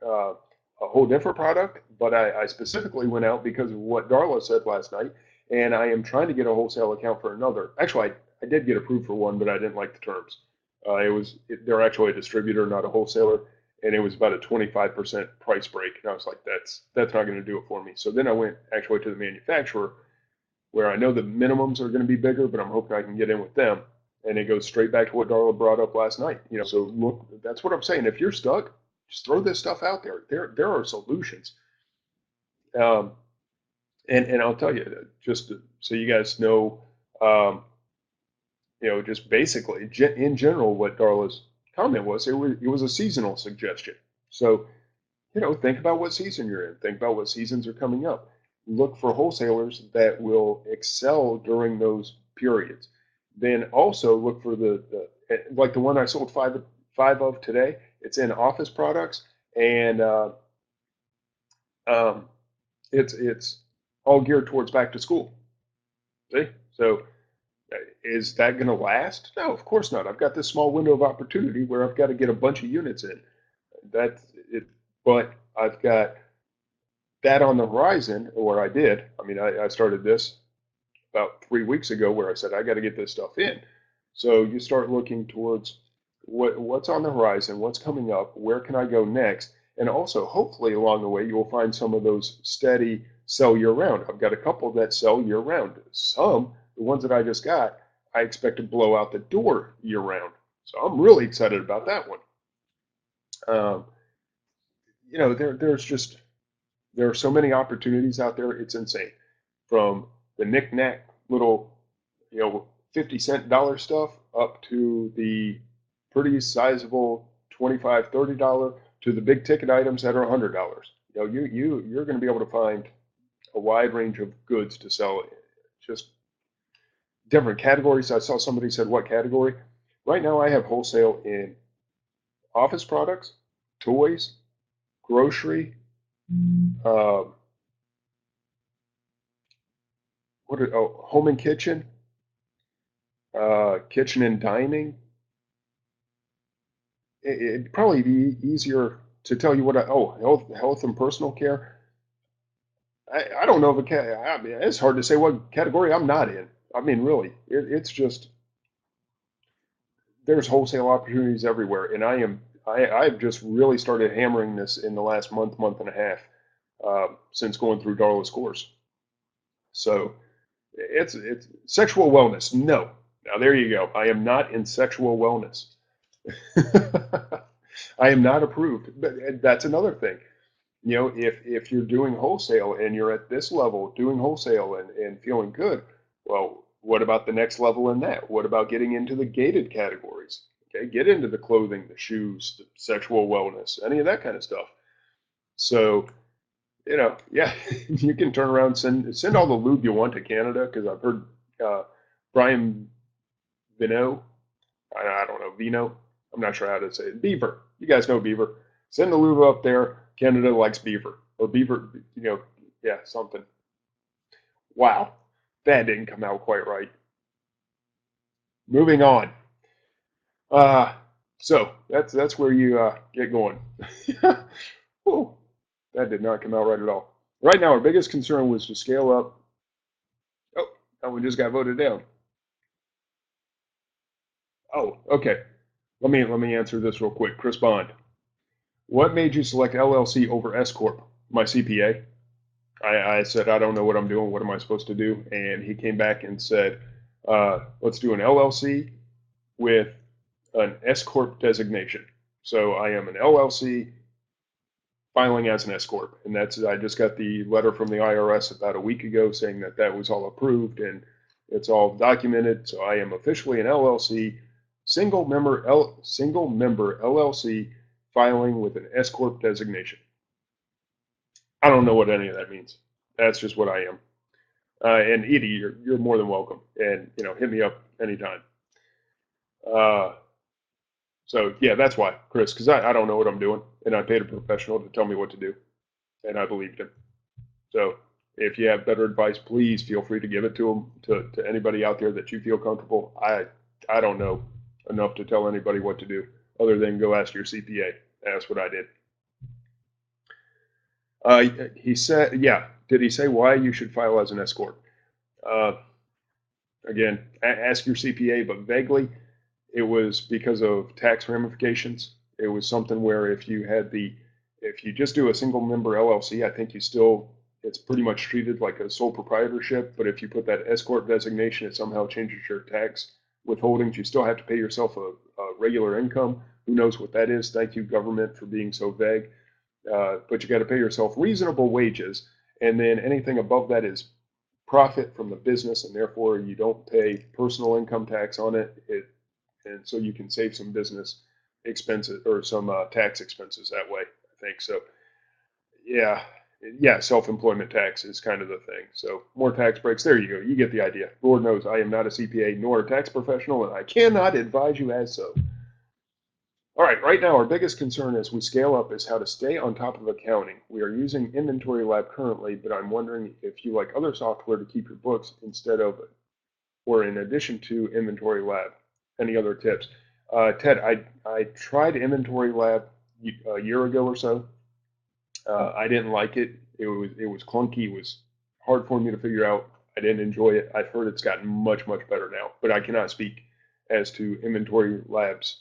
a whole different product, but I specifically went out because of what Darla said last night, and I am trying to get a wholesale account for another. Actually, I did get approved for one, but I didn't like the terms. They're actually a distributor, not a wholesaler, and it was about a 25% price break, and I was like, that's not going to do it for me. So then I went actually to the manufacturer, where I know the minimums are going to be bigger, but I'm hoping I can get in with them. And it goes straight back to what Darla brought up last night. So look, that's what I'm saying. If you're stuck, just throw this stuff out there. There are solutions. Um, and I'll tell you, just so you guys know, just basically in general, what Darla's comment was, it was a seasonal suggestion. So, think about what season you're in. Think about what seasons are coming up. Look for wholesalers that will excel during those periods. Then also look for like the one I sold five of today. It's in office products, and um, it's all geared towards back to school. See, so is that going to last? No, of course not. I've got this small window of opportunity where I've got to get a bunch of units in. That's it. But I've got that on the horizon, or I did. I mean, I started this about 3 weeks ago where I said, I got to get this stuff in. So you start looking towards what's on the horizon, what's coming up, where can I go next? And also, hopefully, along the way, you'll find some of those steady sell year round. I've got a couple that sell year round. Some, the ones that I just got, I expect to blow out the door year round. So I'm really excited about that one. Um, there are so many opportunities out there. It's insane. From the knick-knack little, 50-cent dollar stuff up to the pretty sizable $25, $30 to the big ticket items that are $100. You're going to be able to find a wide range of goods to sell. Just different categories. I saw somebody said, what category? Right now I have wholesale in office products, toys, grocery, uh, home and kitchen, kitchen and dining. It'd probably be easier to tell you health and personal care. I don't know if I mean, it's hard to say what category I'm not in. I mean, really, it's just there's wholesale opportunities everywhere, and I've just really started hammering this in the last month and a half since going through Darla's course. So it's sexual wellness. No, now there you go. I am not in sexual wellness. I am not approved, but that's another thing. If you're doing wholesale and you're at this level doing wholesale and feeling good, well, what about the next level in that? What about getting into the gated categories? Okay, get into the clothing, the shoes, the sexual wellness, any of that kind of stuff. So, yeah, you can turn around and send all the lube you want to Canada because I've heard Brian Vino, I don't know, Vino, I'm not sure how to say it. Beaver. You guys know Beaver. Send the lube up there. Canada likes beaver. Or beaver, yeah, something. Wow. That didn't come out quite right. Moving on. Uh, so that's where you get going. Whew, that did not come out right at all. Right now, our biggest concern was to scale up. Oh, that one just got voted down. Oh, okay. Let me answer this real quick. Chris Bond. What made you select LLC over Escort? My CPA. I said, I don't know what I'm doing. What am I supposed to do? And he came back and said, let's do an LLC with an Escort designation. So I am an LLC filing as an Escort. And I just got the letter from the IRS about a week ago saying that that was all approved and it's all documented. So I am officially an LLC, single member LLC filing with an Escort designation. I don't know what any of that means. That's just what I am. And Edie, you're more than welcome. And hit me up anytime. So yeah, that's why, Chris, because I don't know what I'm doing, and I paid a professional to tell me what to do, and I believed him. So if you have better advice, please feel free to give it to him, to anybody out there that you feel comfortable. I don't know enough to tell anybody what to do, other than go ask your CPA. That's what I did. He said, yeah. Did he say why you should file as an Escort? Uh, Again, ask your CPA, but vaguely, it was because of tax ramifications. It was something where if you just do a single member LLC, I think it's pretty much treated like a sole proprietorship. But if you put that Escort designation, it somehow changes your tax withholdings. You still have to pay yourself a regular income. Who knows what that is? Thank you, government, for being so vague. But you got to pay yourself reasonable wages, and then anything above that is profit from the business, and therefore you don't pay personal income tax on it. And so you can save some business expenses or some tax expenses that way, I think. So yeah, yeah, self-employment tax is kind of the thing. So more tax breaks. There you go. You get the idea. Lord knows I am not a CPA nor a tax professional, and I cannot advise you as so. All right now our biggest concern as we scale up is how to stay on top of accounting. We are using Inventory Lab currently, but I'm wondering if you like other software to keep your books instead of or in addition to Inventory Lab. Any other tips? Ted, I tried Inventory Lab a year ago or so. I didn't like it. It was clunky. It was hard for me to figure out. I didn't enjoy it. I've heard it's gotten much better now, but I cannot speak as to Inventory Labs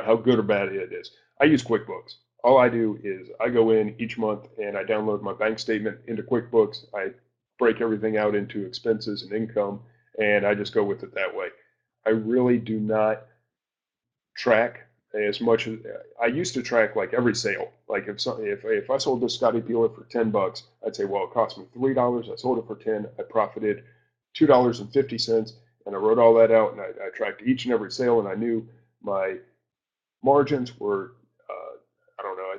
how good or bad it is. I use QuickBooks. All I do is I go in each month and I download my bank statement into QuickBooks. I break everything out into expenses and income, and I just go with it that way. I really do not track as much as I used to track like every sale. Like if I sold this Scotty Peeler for $10, I'd say, well, it cost me $3. I sold it for 10. I profited $2.50, and I wrote all that out, and I tracked each and every sale, and I knew my margins were, I don't know, I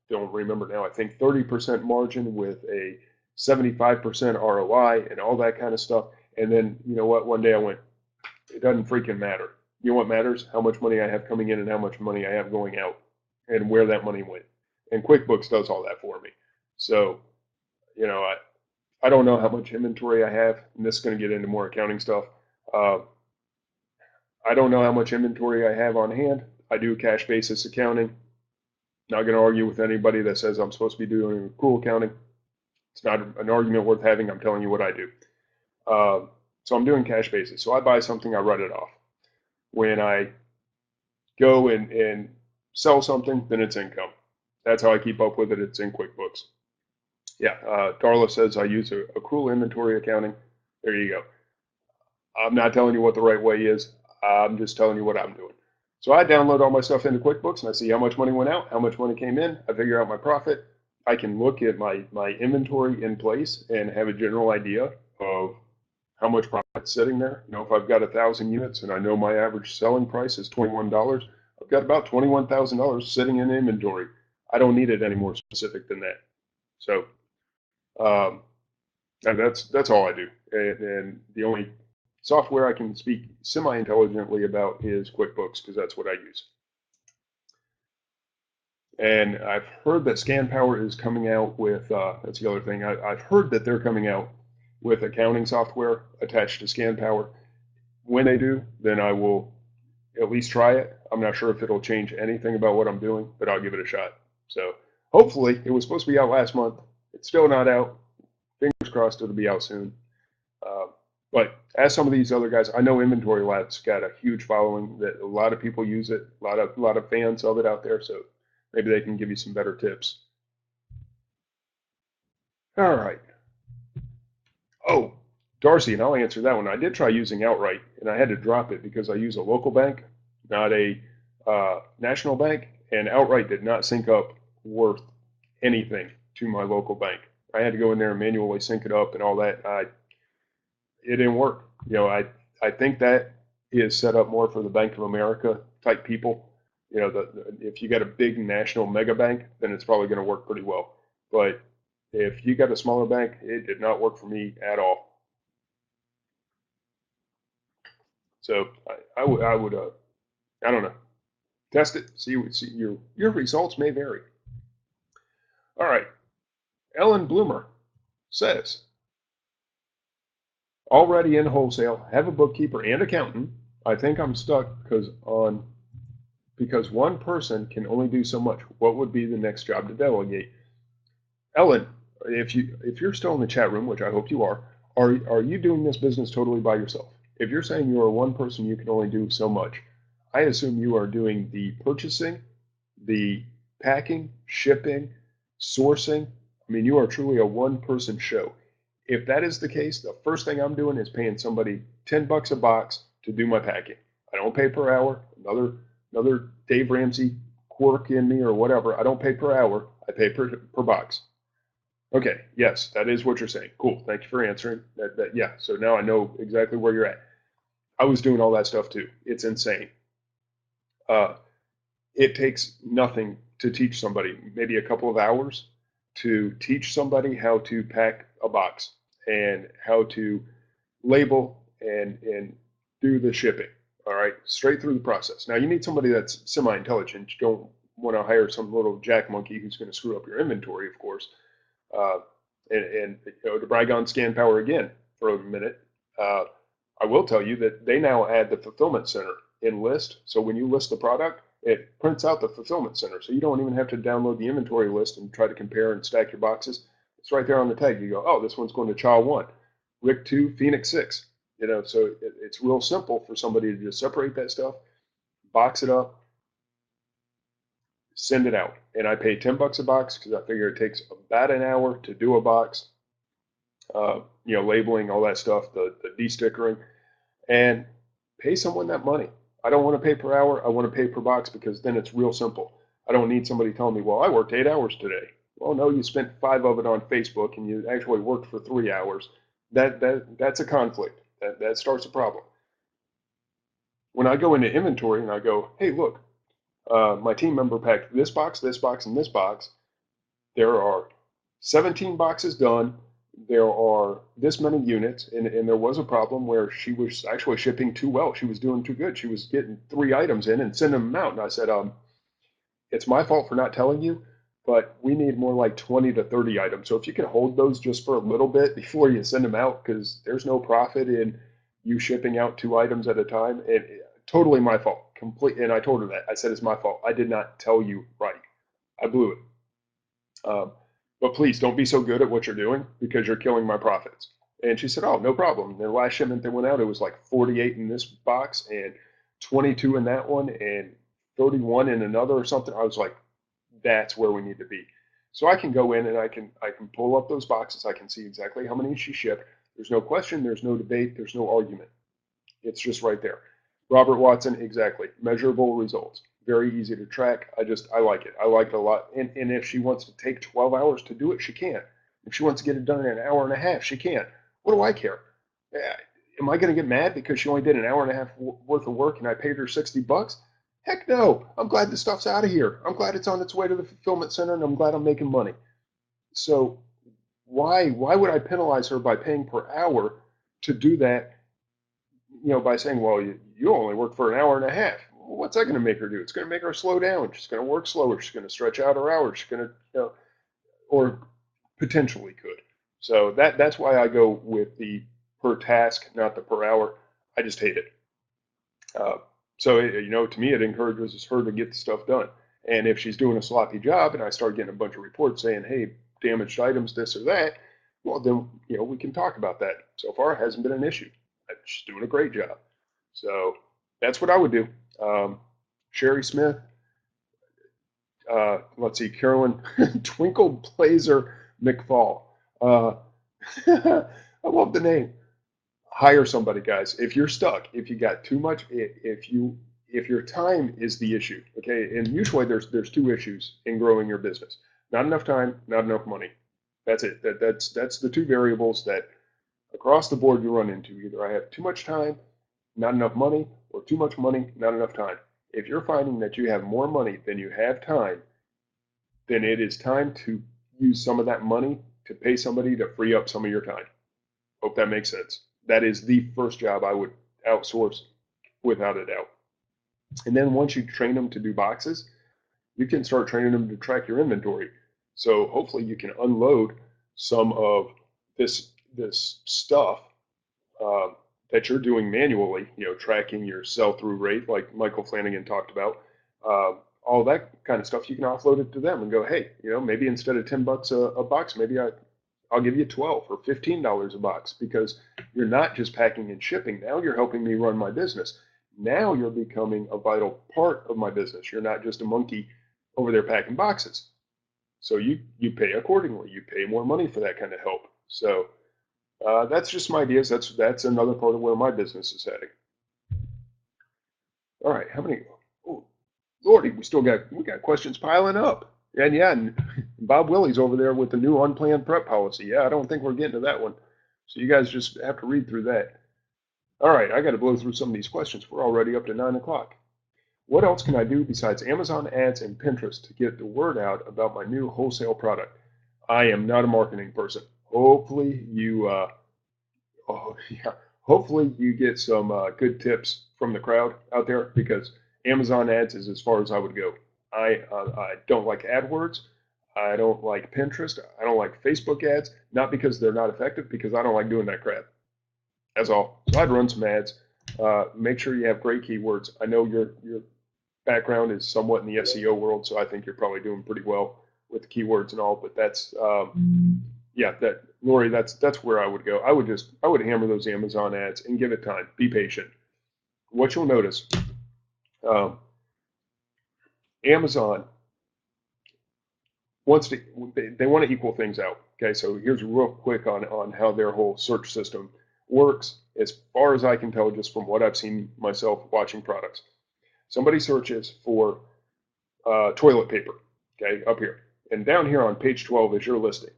don't remember now. I think 30% margin with a 75% ROI and all that kind of stuff. And then, you know what? One day I went, it doesn't freaking matter. You know what matters? How much money I have coming in and how much money I have going out and where that money went. And QuickBooks does all that for me. So, I don't know how much inventory I have, and this is going to get into more accounting stuff. I don't know how much inventory I have on hand. I do cash basis accounting. Not going to argue with anybody that says I'm supposed to be doing accrual accounting. It's not an argument worth having. I'm telling you what I do. So I'm doing cash basis. So I buy something, I write it off. When I go and sell something, then it's income. That's how I keep up with it. It's in QuickBooks. Yeah, Darla says I use accrual inventory accounting. There you go. I'm not telling you what the right way is. I'm just telling you what I'm doing. So I download all my stuff into QuickBooks and I see how much money went out, how much money came in. I figure out my profit. I can look at my inventory in place and have a general idea of how much profit's sitting there. If I've got 1,000 units and I know my average selling price is $21, I've got about $21,000 sitting in inventory. I don't need it any more specific than that. So and that's all I do. And the only software I can speak semi-intelligently about is QuickBooks because that's what I use. And I've heard that ScanPower is coming out with, that's the other thing, I've heard that they're coming out with accounting software attached to ScanPower. When they do, then I will at least try it. I'm not sure if it'll change anything about what I'm doing, but I'll give it a shot. So hopefully, it was supposed to be out last month. It's still not out. Fingers crossed it'll be out soon. But as some of these other guys, I know Inventory Lab's got a huge following. That a lot of people use it. A lot of fans of it out there. So maybe they can give you some better tips. All right. Oh, Darcy, and I'll answer that one. I did try using Outright, and I had to drop it because I use a local bank, not a national bank, and Outright did not sync up worth anything to my local bank. I had to go in there and manually sync it up and all that. It didn't work. I think that is set up more for the Bank of America type people. If you got a big national mega bank, then it's probably going to work pretty well. But if you got a smaller bank, it did not work for me at all. So I would I don't know, test it. See your results may vary. All right, Ellen Bloomer says, already in wholesale, have a bookkeeper and accountant. I think I'm stuck because one person can only do so much. What would be the next job to delegate? Ellen, if you're still in the chat room, which I hope you are you doing this business totally by yourself? If you're saying you are one person, you can only do so much. I assume you are doing the purchasing, the packing, shipping, sourcing. I mean, you are truly a one-person show. If that is the case, the first thing I'm doing is paying somebody $10 a box to do my packing. I don't pay per hour. Another Dave Ramsey quirk in me or whatever. I don't pay per hour. I pay per box. Okay, yes, that is what you're saying. Cool. Thank you for answering that. Yeah. So now I know exactly where you're at. I was doing all that stuff too. It's insane. Uh, it takes nothing to teach somebody, maybe a couple of hours to teach somebody how to pack a box and how to label and do the shipping. All right, straight through the process. Now you need somebody that's semi-intelligent. You don't want to hire some little jack monkey who's going to screw up your inventory, of course. Uh, and to brag on scan power again for a minute, uh, I will tell you that they now add the fulfillment center in list. So when you list the product, it prints out the fulfillment center. So you don't even have to download the inventory list and try to compare and stack your boxes. It's right there on the tag. You go, oh, this one's going to Child 1, Rick 2, Phoenix 6. So it's real simple for somebody to just separate that stuff, box it up, send it out. And I pay $10 a box because I figure it takes about an hour to do a box. Labeling, all that stuff, the de-stickering, and pay someone that money. I don't want to pay per hour. I want to pay per box because then it's real simple. I don't need somebody telling me, well, I worked 8 hours today. Well, no, you spent 5 of it on Facebook and you actually worked for 3 hours. That's a conflict. That starts a problem. When I go into inventory and I go, hey, look, my team member packed this box, and this box. There are 17 boxes done. There are this many units, and there was a problem where she was actually shipping too well. She was doing too good. She was getting 3 items in and sending them out. And I said, it's my fault for not telling you, but we need more like 20 to 30 items. So if you can hold those just for a little bit before you send them out, because there's no profit in you shipping out 2 items at a time. And totally my fault. Complete. And I told her that. I said, it's my fault. I did not tell you right. I blew it. Um, but please don't be so good at what you're doing because you're killing my profits. And she said, oh, no problem. The last shipment that went out, it was like 48 in this box and 22 in that one and 31 in another or something. I was like, that's where we need to be. So I can go in and I can pull up those boxes. I can see exactly how many she shipped. There's no question. There's no debate. There's no argument. It's just right there. Robert Watson, exactly. Measurable results. Very easy to track. I like it. I like it a lot. And if she wants to take 12 hours to do it, she can. If she wants to get it done in an hour and a half, she can. What do I care? Am I going to get mad because she only did an hour and a half worth of work and I paid her $60? Heck no. I'm glad the stuff's out of here. I'm glad it's on its way to the fulfillment center and I'm glad I'm making money. So why would I penalize her by paying per hour to do that, by saying, well, you only work for an hour and a half. What's that going to make her do? It's going to make her slow down. She's going to work slower. She's going to stretch out her hours. She's going to, or potentially could. So that's why I go with the per task, not the per hour. I just hate it. So to me, it encourages her to get the stuff done. And if she's doing a sloppy job and I start getting a bunch of reports saying, hey, damaged items, this or that, well, then, we can talk about that. So far, it hasn't been an issue. She's doing a great job. So that's what I would do. Sherry Smith, let's see, Carolyn Twinkle Blazer McFall. Uh, I love the name. Hire somebody, guys. If you're stuck, if you got too much, if your time is the issue, okay, and usually there's 2 issues in growing your business: not enough time, not enough money. That's it. That's the 2 variables that across the board you run into. Either I have too much time, not enough money, or too much money, not enough time. If you're finding that you have more money than you have time, then it is time to use some of that money to pay somebody to free up some of your time. Hope that makes sense. That is the first job I would outsource without a doubt. And then once you train them to do boxes, you can start training them to track your inventory. So hopefully you can unload some of this stuff that you're doing manually, tracking your sell-through rate, like Michael Flanagan talked about, all that kind of stuff. You can offload it to them and go, hey, maybe instead of $10 a box, maybe I'll give you $12 or $15 a box because you're not just packing and shipping. Now you're helping me run my business. Now you're becoming a vital part of my business. You're not just a monkey over there packing boxes. So you pay accordingly. You pay more money for that kind of help. So that's just my ideas. That's another part of where my business is heading. All right, how many? Oh, Lordy, we got questions piling up. And yeah, and Bob Willie's over there with the new unplanned prep policy. Yeah, I don't think we're getting to that one. So you guys just have to read through that. All right, I got to blow through some of these questions. We're already up to 9 o'clock. What else can I do besides Amazon ads and Pinterest to get the word out about my new wholesale product? I am not a marketing person. Hopefully you, oh yeah, hopefully you get some good tips from the crowd out there, because Amazon ads is as far as I would go. I don't like AdWords. I don't like Pinterest. I don't like Facebook ads. Not because they're not effective, because I don't like doing that crap. That's all. So I'd run some ads. Make sure you have great keywords. I know your background is somewhat in the SEO world, so I think you're probably doing pretty well with the keywords and all. But that's yeah, that Lori, that's where I would go. I would hammer those Amazon ads and give it time. Be patient. What you'll notice, um, Amazon wants to they want to equal things out. Okay, so here's real quick on how their whole search system works. As far as I can tell, just from what I've seen myself watching products, somebody searches for toilet paper, okay, up here. And down here on page 12 is your listing.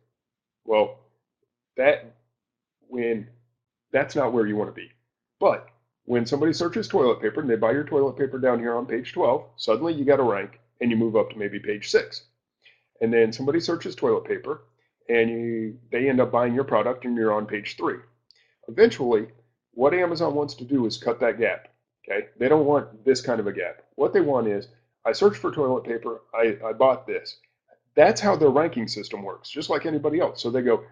Well, that when that's not where you want to be. But when somebody searches toilet paper and they buy your toilet paper down here on page 12, suddenly you got a rank and you move up to maybe page 6. And then somebody searches toilet paper and they end up buying your product and you're on page 3. Eventually, what Amazon wants to do is cut that gap. Okay, they don't want this kind of a gap. What they want is, I searched for toilet paper, I bought this. That's how their ranking system works, just like anybody else. So they go,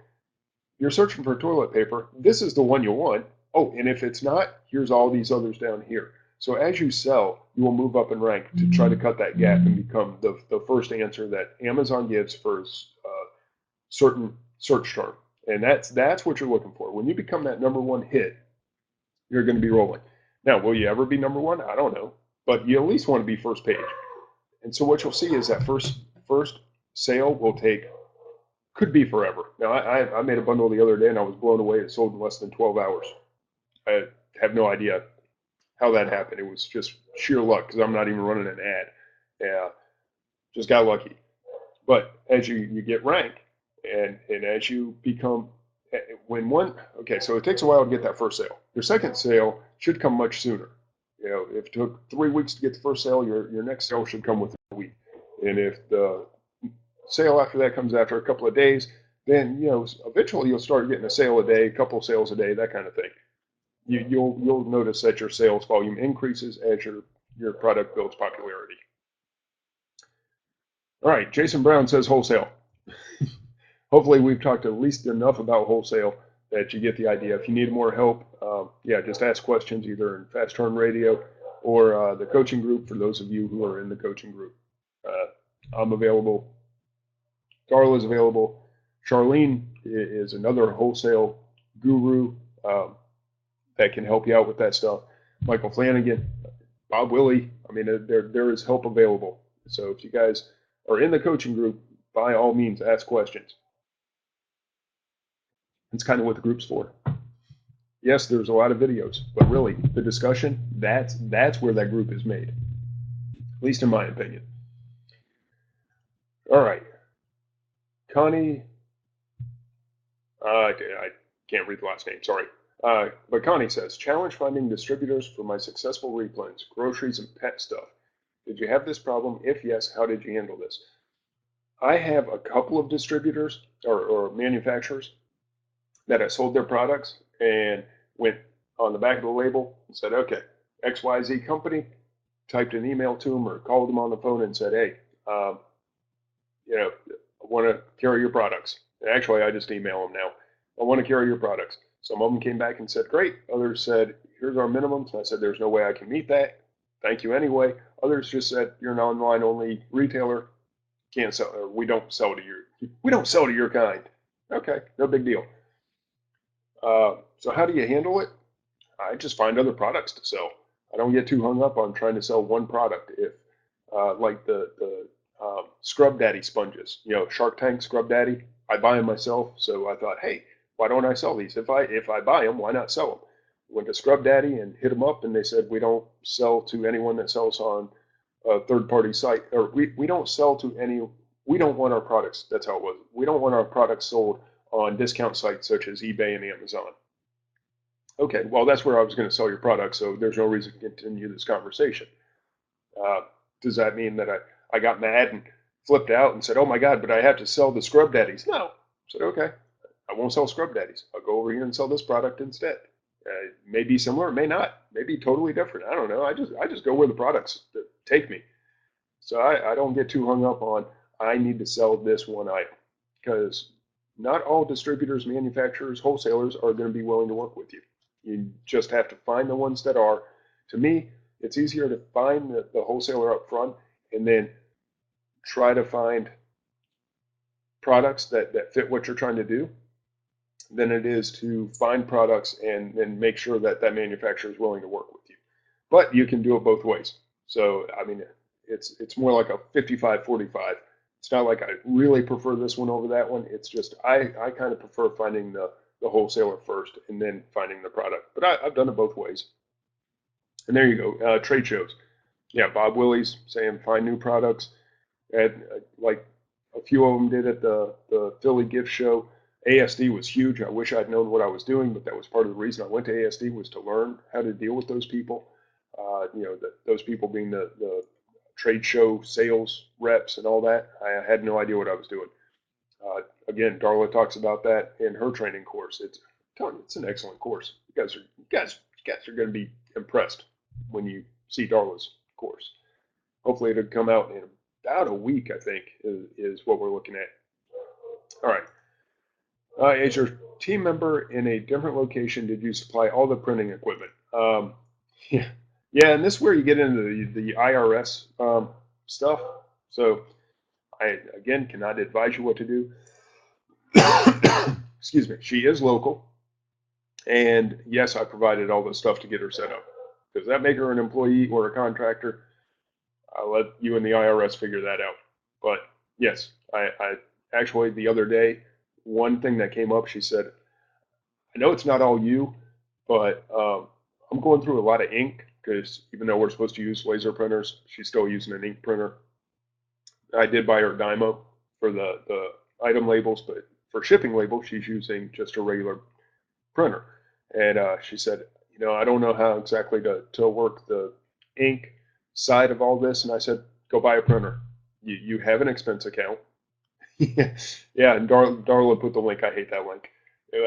you're searching for toilet paper, this is the one you want. Oh, and if it's not, here's all these others down here. So as you sell, you will move up in rank to try to cut that gap and become the first answer that Amazon gives for a certain search term. And that's what you're looking for. When you become that number one hit, you're going to be rolling. Now, will you ever be number one? I don't know. But you at least want to be first page. And so what you'll see is that first sale will could be forever. Now, I made a bundle the other day and I was blown away. It sold in less than 12 hours. I have no idea how that happened. It was just sheer luck, because I'm not even running an ad. Yeah, just got lucky. But as you get rank, and as you become, okay, so it takes a while to get that first sale. Your second sale should come much sooner. You know, if it took 3 weeks to get the first sale, your next sale should come within a week. And if the sale after that comes after a couple of days, then, you know, eventually you'll start getting a sale a day, a couple of sales a day, that kind of thing. You'll notice that your sales volume increases as your product builds popularity. All right, Jason Brown says wholesale. Hopefully we've talked at least enough about wholesale that you get the idea. If you need more help, yeah, just ask questions either in Fast Turn Radio or the coaching group for those of you who are in the coaching group. I'm available. Carla's available. Charlene is another wholesale guru that can help you out with that stuff. Michael Flanagan, Bob Willie. I mean, there is help available. So if you guys are in the coaching group, by all means, ask questions. It's kind of what the group's for. Yes, there's a lot of videos, but really, the discussion, that's where that group is made, at least in my opinion. All right. Connie, I can't read the last name, sorry. But Connie says, challenge finding distributors for my successful replens, groceries, and pet stuff. Did you have this problem? If yes, how did you handle this? I have a couple of distributors or manufacturers that I sold their products and went on the back of the label and said, okay, XYZ company, typed an email to them or called them on the phone and said, hey, you know, I want to carry your products. And actually, I just email them now. I want to carry your products. Some of them came back and said, great. Others said, here's our minimums. I said, there's no way I can meet that. Thank you anyway. Others just said, you're an online only retailer. Can't sell, or we don't sell to your kind. Okay, no big deal. So how do you handle it? I just find other products to sell. I don't get too hung up on trying to sell one product. If like the Scrub Daddy sponges, you know, Shark Tank Scrub Daddy, I buy them myself. So I thought, hey, why don't I sell these? If I buy them, why not sell them? Went to Scrub Daddy and hit them up, and they said we don't sell to anyone that sells on a third-party site, or we don't sell to anyone we don't want our products, that's how it was. We don't want our products sold on discount sites such as eBay and Amazon. Okay, well, that's where I was going to sell your product, so there's no reason to continue this conversation. Uh, does that mean that I got mad and flipped out and said, oh my God, but I have to sell the Scrub Daddies? No. I said, okay, I won't sell Scrub Daddies. I'll go over here and sell this product instead. It may be similar, it may not, may be totally different. I don't know. I just go where the products take me. So I don't get too hung up on I need to sell this one item, because not all distributors, manufacturers, wholesalers are going to be willing to work with you. You just have to find the ones that are. To me, it's easier to find the wholesaler up front and then try to find products that fit what you're trying to do than it is to find products and then make sure that that manufacturer is willing to work with you. But you can do it both ways. So, I mean, it's more like a 55-45. It's not like I really prefer this one over that one. It's just I kind of prefer finding the wholesaler first and then finding the product. But I've done it both ways. And there you go. Trade shows. Yeah, Bob Willie's saying find new products. And like a few of them did at the Philly gift show. ASD was huge. I wish I'd known what I was doing, but that was part of the reason I went to ASD, was to learn how to deal with those people. Those people being the trade show sales reps and all that. I had no idea what I was doing. Again, Darla talks about that in her training course. It's an excellent course. You guys are going to be impressed when you see Darla's course. Hopefully it'll come out in about a week, I think, is what we're looking at. All right. As your team member in a different location, did you supply all the printing equipment? Yeah, and this is where you get into the IRS stuff. So I, again, cannot advise you what to do. Excuse me. She is local. And yes, I provided all the stuff to get her set up. Does that make her an employee or a contractor? I'll let you and the IRS figure that out. But yes, I actually, the other day, one thing that came up, she said, I know it's not all you, but I'm going through a lot of ink, because even though we're supposed to use laser printers, she's still using an ink printer. I did buy her Dymo for the item labels, but for shipping labels, she's using just a regular printer. And she said, I don't know how exactly to work the ink side of all this. And I said, go buy a printer. You have an expense account. Yeah, and Darla put the link. I hate that link.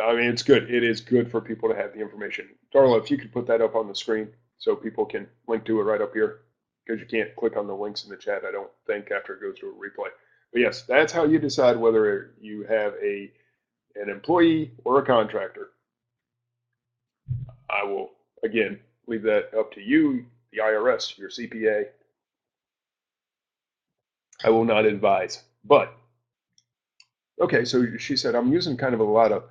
I mean, it's good. It is good for people to have the information. Darla, if you could put that up on the screen so people can link to it right up here, because you can't click on the links in the chat, I don't think, after it goes to a replay. But yes, that's how you decide whether you have an employee or a contractor. I will, again, leave that up to you, the IRS, your CPA. I will not advise. But okay, so she said, I'm using kind of a lot of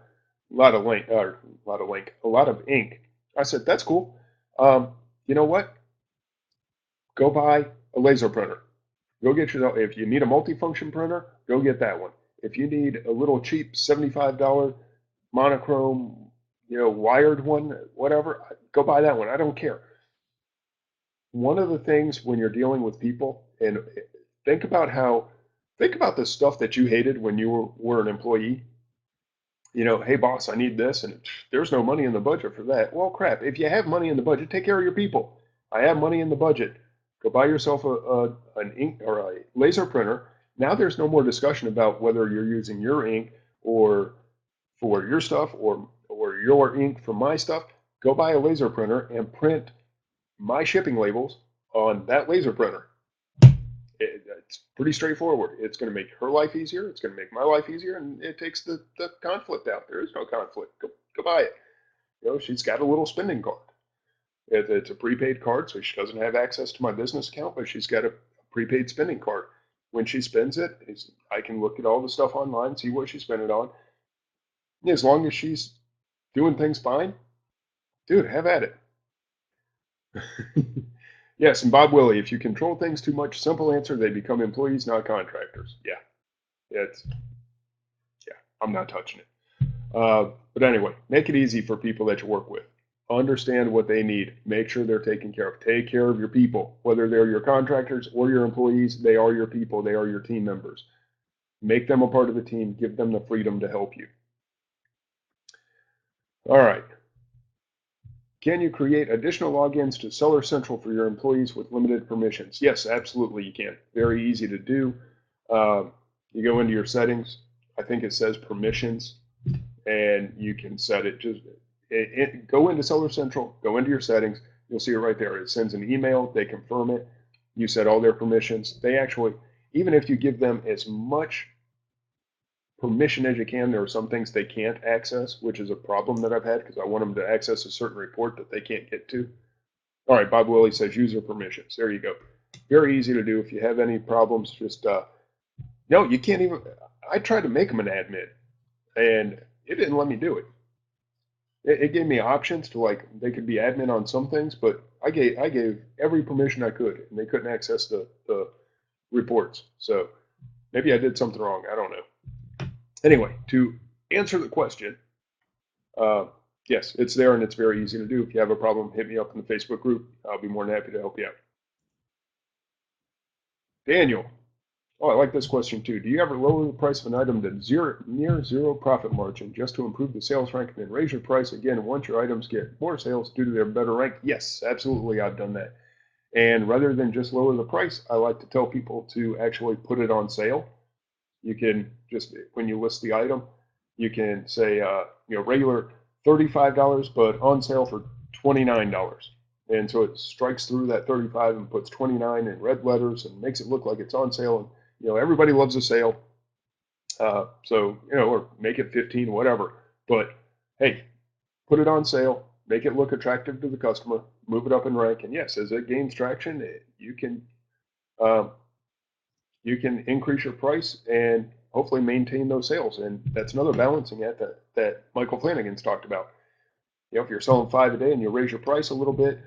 ink. I said, that's cool. You know what? Go buy a laser printer. Go get yourself, if you need a multifunction printer, go get that one. If you need a little cheap $75 monochrome, wired one, whatever, go buy that one. I don't care. One of the things when you're dealing with people, and think about the stuff that you hated when you were an employee. Hey boss, I need this, and there's no money in the budget for that. Well, crap. If you have money in the budget, take care of your people. I have money in the budget. Go buy yourself an ink or a laser printer. Now there's no more discussion about whether you're using your ink or for your stuff or your ink for my stuff. Go buy a laser printer and print my shipping labels on that laser printer. It's pretty straightforward. It's going to make her life easier. It's going to make my life easier, and it takes the conflict out. There is no conflict. Go buy it. She's got a little spending card. It's a prepaid card, so she doesn't have access to my business account, but she's got a prepaid spending card. When she spends it, I can look at all the stuff online, see what she spent it on. As long as she's doing things fine, dude, have at it. Yes, and Bob Willie, if you control things too much, simple answer, they become employees, not contractors. Yeah, I'm not touching it. But anyway, make it easy for people that you work with. Understand what they need. Make sure they're taken care of. Take care of your people. Whether they're your contractors or your employees, they are your people. They are your team members. Make them a part of the team. Give them the freedom to help you. All right. Can you create additional logins to Seller Central for your employees with limited permissions? Yes, absolutely you can. Very easy to do. You go into your settings. I think it says permissions, and you can set it. Go into Seller Central, go into your settings. You'll see it right there. It sends an email. They confirm it. You set all their permissions. They actually, even if you give them as much permission as you can, there are some things they can't access, which is a problem that I've had because I want them to access a certain report that they can't get to. All right, Bob Willie says user permissions. There you go. Very easy to do. If you have any problems, just no, you can't even. I tried to make them an admin, and it didn't let me do it. It gave me options to, like, they could be admin on some things, but I gave every permission I could, and they couldn't access the reports. So maybe I did something wrong. I don't know. Anyway, to answer the question, yes, it's there and it's very easy to do. If you have a problem, hit me up in the Facebook group. I'll be more than happy to help you out. Daniel, oh, I like this question too. Do you ever lower the price of an item to near zero profit margin just to improve the sales rank and then raise your price again once your items get more sales due to their better rank? Yes, absolutely, I've done that. And rather than just lower the price, I like to tell people to actually put it on sale. You can just, when you list the item, you can say, regular $35, but on sale for $29. And so it strikes through that 35 and puts 29 in red letters and makes it look like it's on sale. And, everybody loves a sale. Or make it 15, whatever. But hey, put it on sale, make it look attractive to the customer, move it up in rank. And yes, as it gains traction, you can increase your price and hopefully maintain those sales. And that's another balancing act that Michael Flanagan's talked about. If you're selling 5 a day and you raise your price a little bit,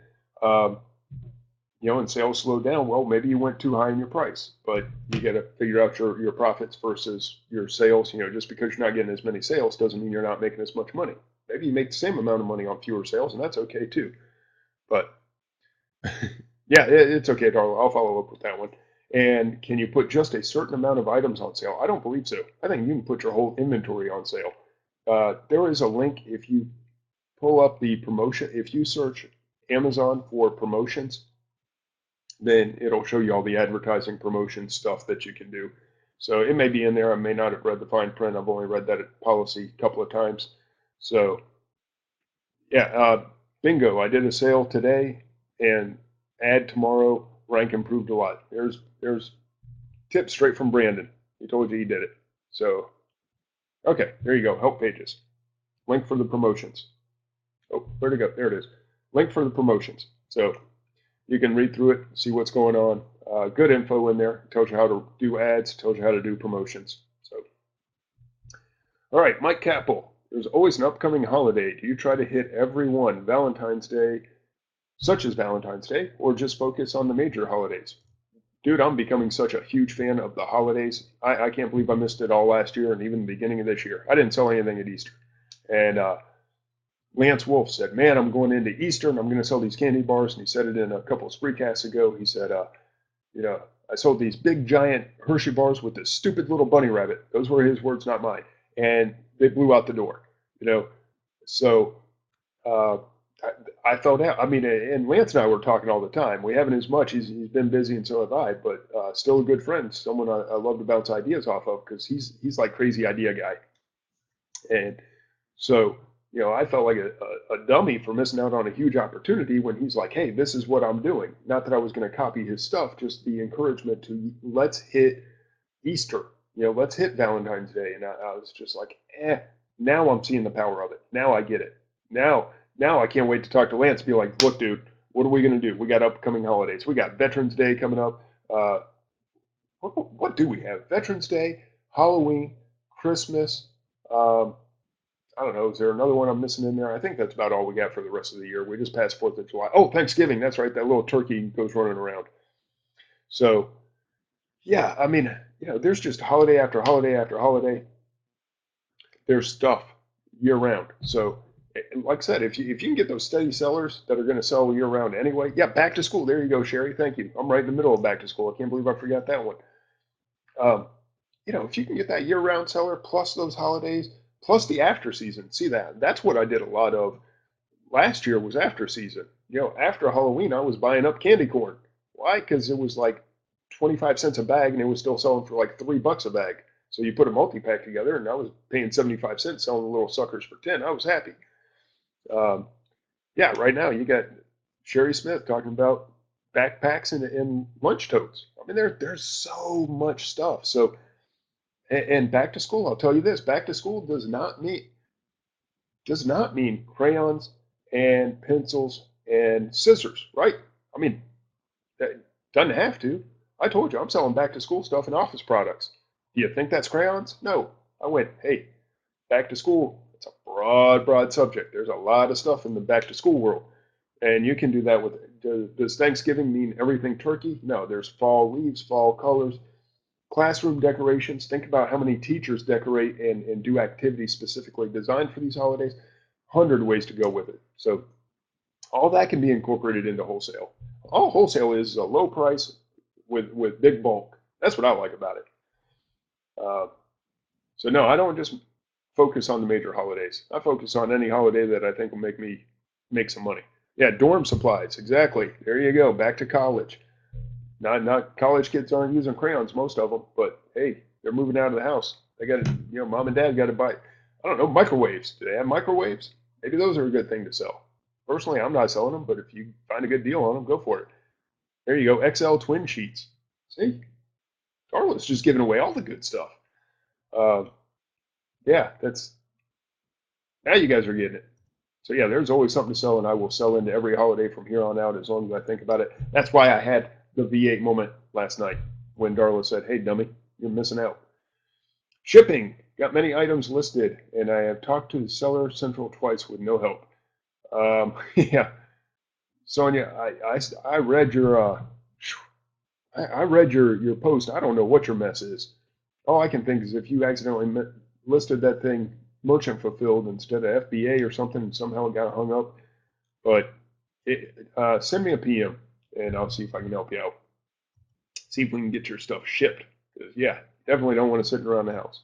and sales slow down, well, maybe you went too high in your price, but you got to figure out your profits versus your sales. Just because you're not getting as many sales doesn't mean you're not making as much money. Maybe you make the same amount of money on fewer sales, and that's okay too. But yeah, it's okay, Darla. I'll follow up with that one. And can you put just a certain amount of items on sale? I don't believe so. I think you can put your whole inventory on sale. There is a link if you pull up the promotion. If you search Amazon for promotions, then it'll show you all the advertising promotion stuff that you can do. So it may be in there. I may not have read the fine print. I've only read that policy a couple of times. So yeah, bingo. I did a sale today and add tomorrow. Rank improved a lot. There's tips straight from Brandon. He told you he did it. So, okay, there you go. Help pages. Link for the promotions. Oh, where'd it go? There it is. Link for the promotions. So you can read through it, see what's going on. Good info in there. It tells you how to do ads, tells you how to do promotions. So, all right, Mike Capel. There's always an upcoming holiday. Do you try to hit every one, Valentine's Day, such as Valentine's Day, or just focus on the major holidays? Dude, I'm becoming such a huge fan of the holidays. I can't believe I missed it all last year and even the beginning of this year. I didn't sell anything at Easter. And Lance Wolf said, man, I'm going into Easter and I'm going to sell these candy bars. And he said it in a couple of Spreecasts ago. He said, I sold these big, giant Hershey bars with this stupid little bunny rabbit. Those were his words, not mine. And they blew out the door, So I felt out. I mean, and Lance and I were talking all the time. We haven't as much. He's been busy, and so have I. But still a good friend, someone I love to bounce ideas off of because he's like crazy idea guy. And so I felt like a dummy for missing out on a huge opportunity when he's like, hey, this is what I'm doing. Not that I was going to copy his stuff, just the encouragement to let's hit Easter. Let's hit Valentine's Day. And I was just like, now I'm seeing the power of it. Now I get it. Now I can't wait to talk to Lance and be like, look, dude, what are we going to do? We got upcoming holidays. We got Veterans Day coming up. What do we have? Veterans Day, Halloween, Christmas. I don't know. Is there another one I'm missing in there? I think that's about all we got for the rest of the year. We just passed 4th of July. Oh, Thanksgiving. That's right. That little turkey goes running around. So, yeah, I mean, there's just holiday after holiday after holiday. There's stuff year round. So, like I said, if you can get those steady sellers that are going to sell year round anyway, yeah, back to school. There you go, Sherry. Thank you. I'm right in the middle of back to school. I can't believe I forgot that one. if you can get that year-round seller plus those holidays, plus the after season, see that's what I did a lot of last year was after season. After Halloween, I was buying up candy corn. Why? Because it was like 25 cents a bag and it was still selling for like $3 a bag. So you put a multi-pack together and I was paying 75 cents selling the little suckers for 10. I was happy. Um, yeah, right now you got Sherry Smith talking about backpacks and lunch totes. I mean, there's so much stuff. So, and back to school, I'll tell you this: back to school does not mean crayons and pencils and scissors, right? I mean, it doesn't have to. I told you I'm selling back to school stuff and office products. Do you think that's crayons? No. I went, hey, back to school. It's a broad, broad subject. There's a lot of stuff in the back to school world. And you can do that with, does Thanksgiving mean everything turkey? No, there's fall leaves, fall colors, classroom decorations. Think about how many teachers decorate and do activities specifically designed for these holidays. 100 ways to go with it. So all that can be incorporated into wholesale. All wholesale is a low price with big bulk. That's what I like about it. Uh, so no, I don't just focus on the major holidays. I focus on any holiday that I think will make me make some money. Yeah, dorm supplies. Exactly. There you go. Back to college. Not college kids aren't using crayons, most of them, but hey, they're moving out of the house. They got to, mom and dad got to buy, I don't know, microwaves. Do they have microwaves? Maybe those are a good thing to sell. Personally, I'm not selling them, but if you find a good deal on them, go for it. There you go. XL twin sheets. See, Carlos just giving away all the good stuff. Uh, yeah, now you guys are getting it. So yeah, there's always something to sell, and I will sell into every holiday from here on out as long as I think about it. That's why I had the V8 moment last night when Darla said, "Hey, dummy, you're missing out." Shipping got many items listed, and I have talked to the seller central twice with no help. Yeah, Sonia, I read I read your post. I don't know what your mess is. All I can think is if you accidentally listed that thing merchant fulfilled instead of FBA or something, and somehow it got hung up. But send me a PM and I'll see if I can help you out. See if we can get your stuff shipped. 'Cause, yeah, definitely don't want to sit around the house.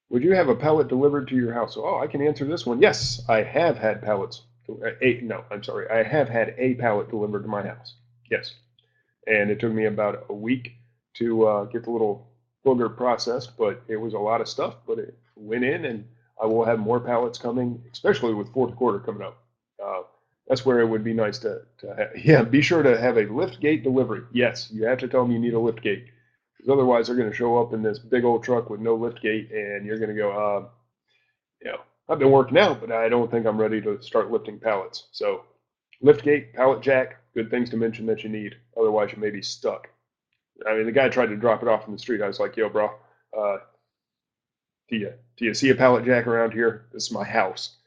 Would you have a pallet delivered to your house? Oh, I can answer this one. Yes, I have had pallets. No, I'm sorry. I have had a pallet delivered to my house. Yes. And it took me about a week to get the little booger processed, but it was a lot of stuff. But it went in, and I will have more pallets coming, especially with fourth quarter coming up. Uh, that's where it would be nice to have, yeah, be sure to have a lift gate delivery. Yes, you have to tell them you need a lift gate, because otherwise they're going to show up in this big old truck with no lift gate, and you're going to go, I've been working out, but I don't think I'm ready to start lifting pallets. So lift gate, pallet jack, good things to mention that you need. Otherwise, you may be stuck. I mean, the guy tried to drop it off in the street. I was like, yo, bro, do you see a pallet jack around here? This is my house.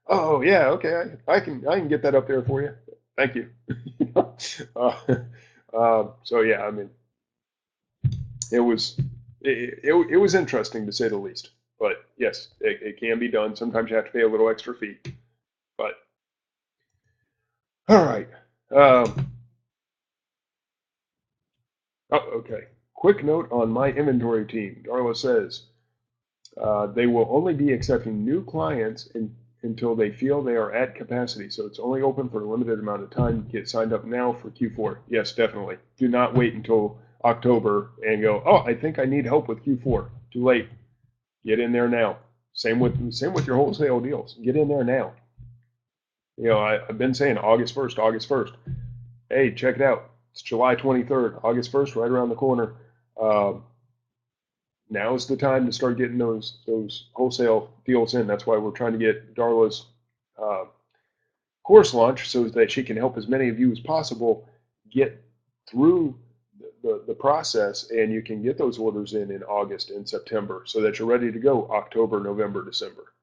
Oh, yeah, okay. I can get that up there for you. Thank you. uh, so, yeah, I mean, it was it was interesting to say the least. But yes, it can be done. Sometimes you have to pay a little extra fee. But all right. Oh, okay. Quick note on my inventory team. Darla says they will only be accepting new clients until they feel they are at capacity. So it's only open for a limited amount of time. Get signed up now for Q4. Yes, definitely. Do not wait until October and go, oh, I think I need help with Q4. Too late. Get in there now. Same with your wholesale deals. Get in there now. I've been saying August 1st, August 1st. Hey, check it out. It's July 23rd, August 1st, right around the corner. Now is the time to start getting those wholesale deals in. That's why we're trying to get Darla's course launch so that she can help as many of you as possible get through the process, and you can get those orders in August and September so that you're ready to go October, November, December.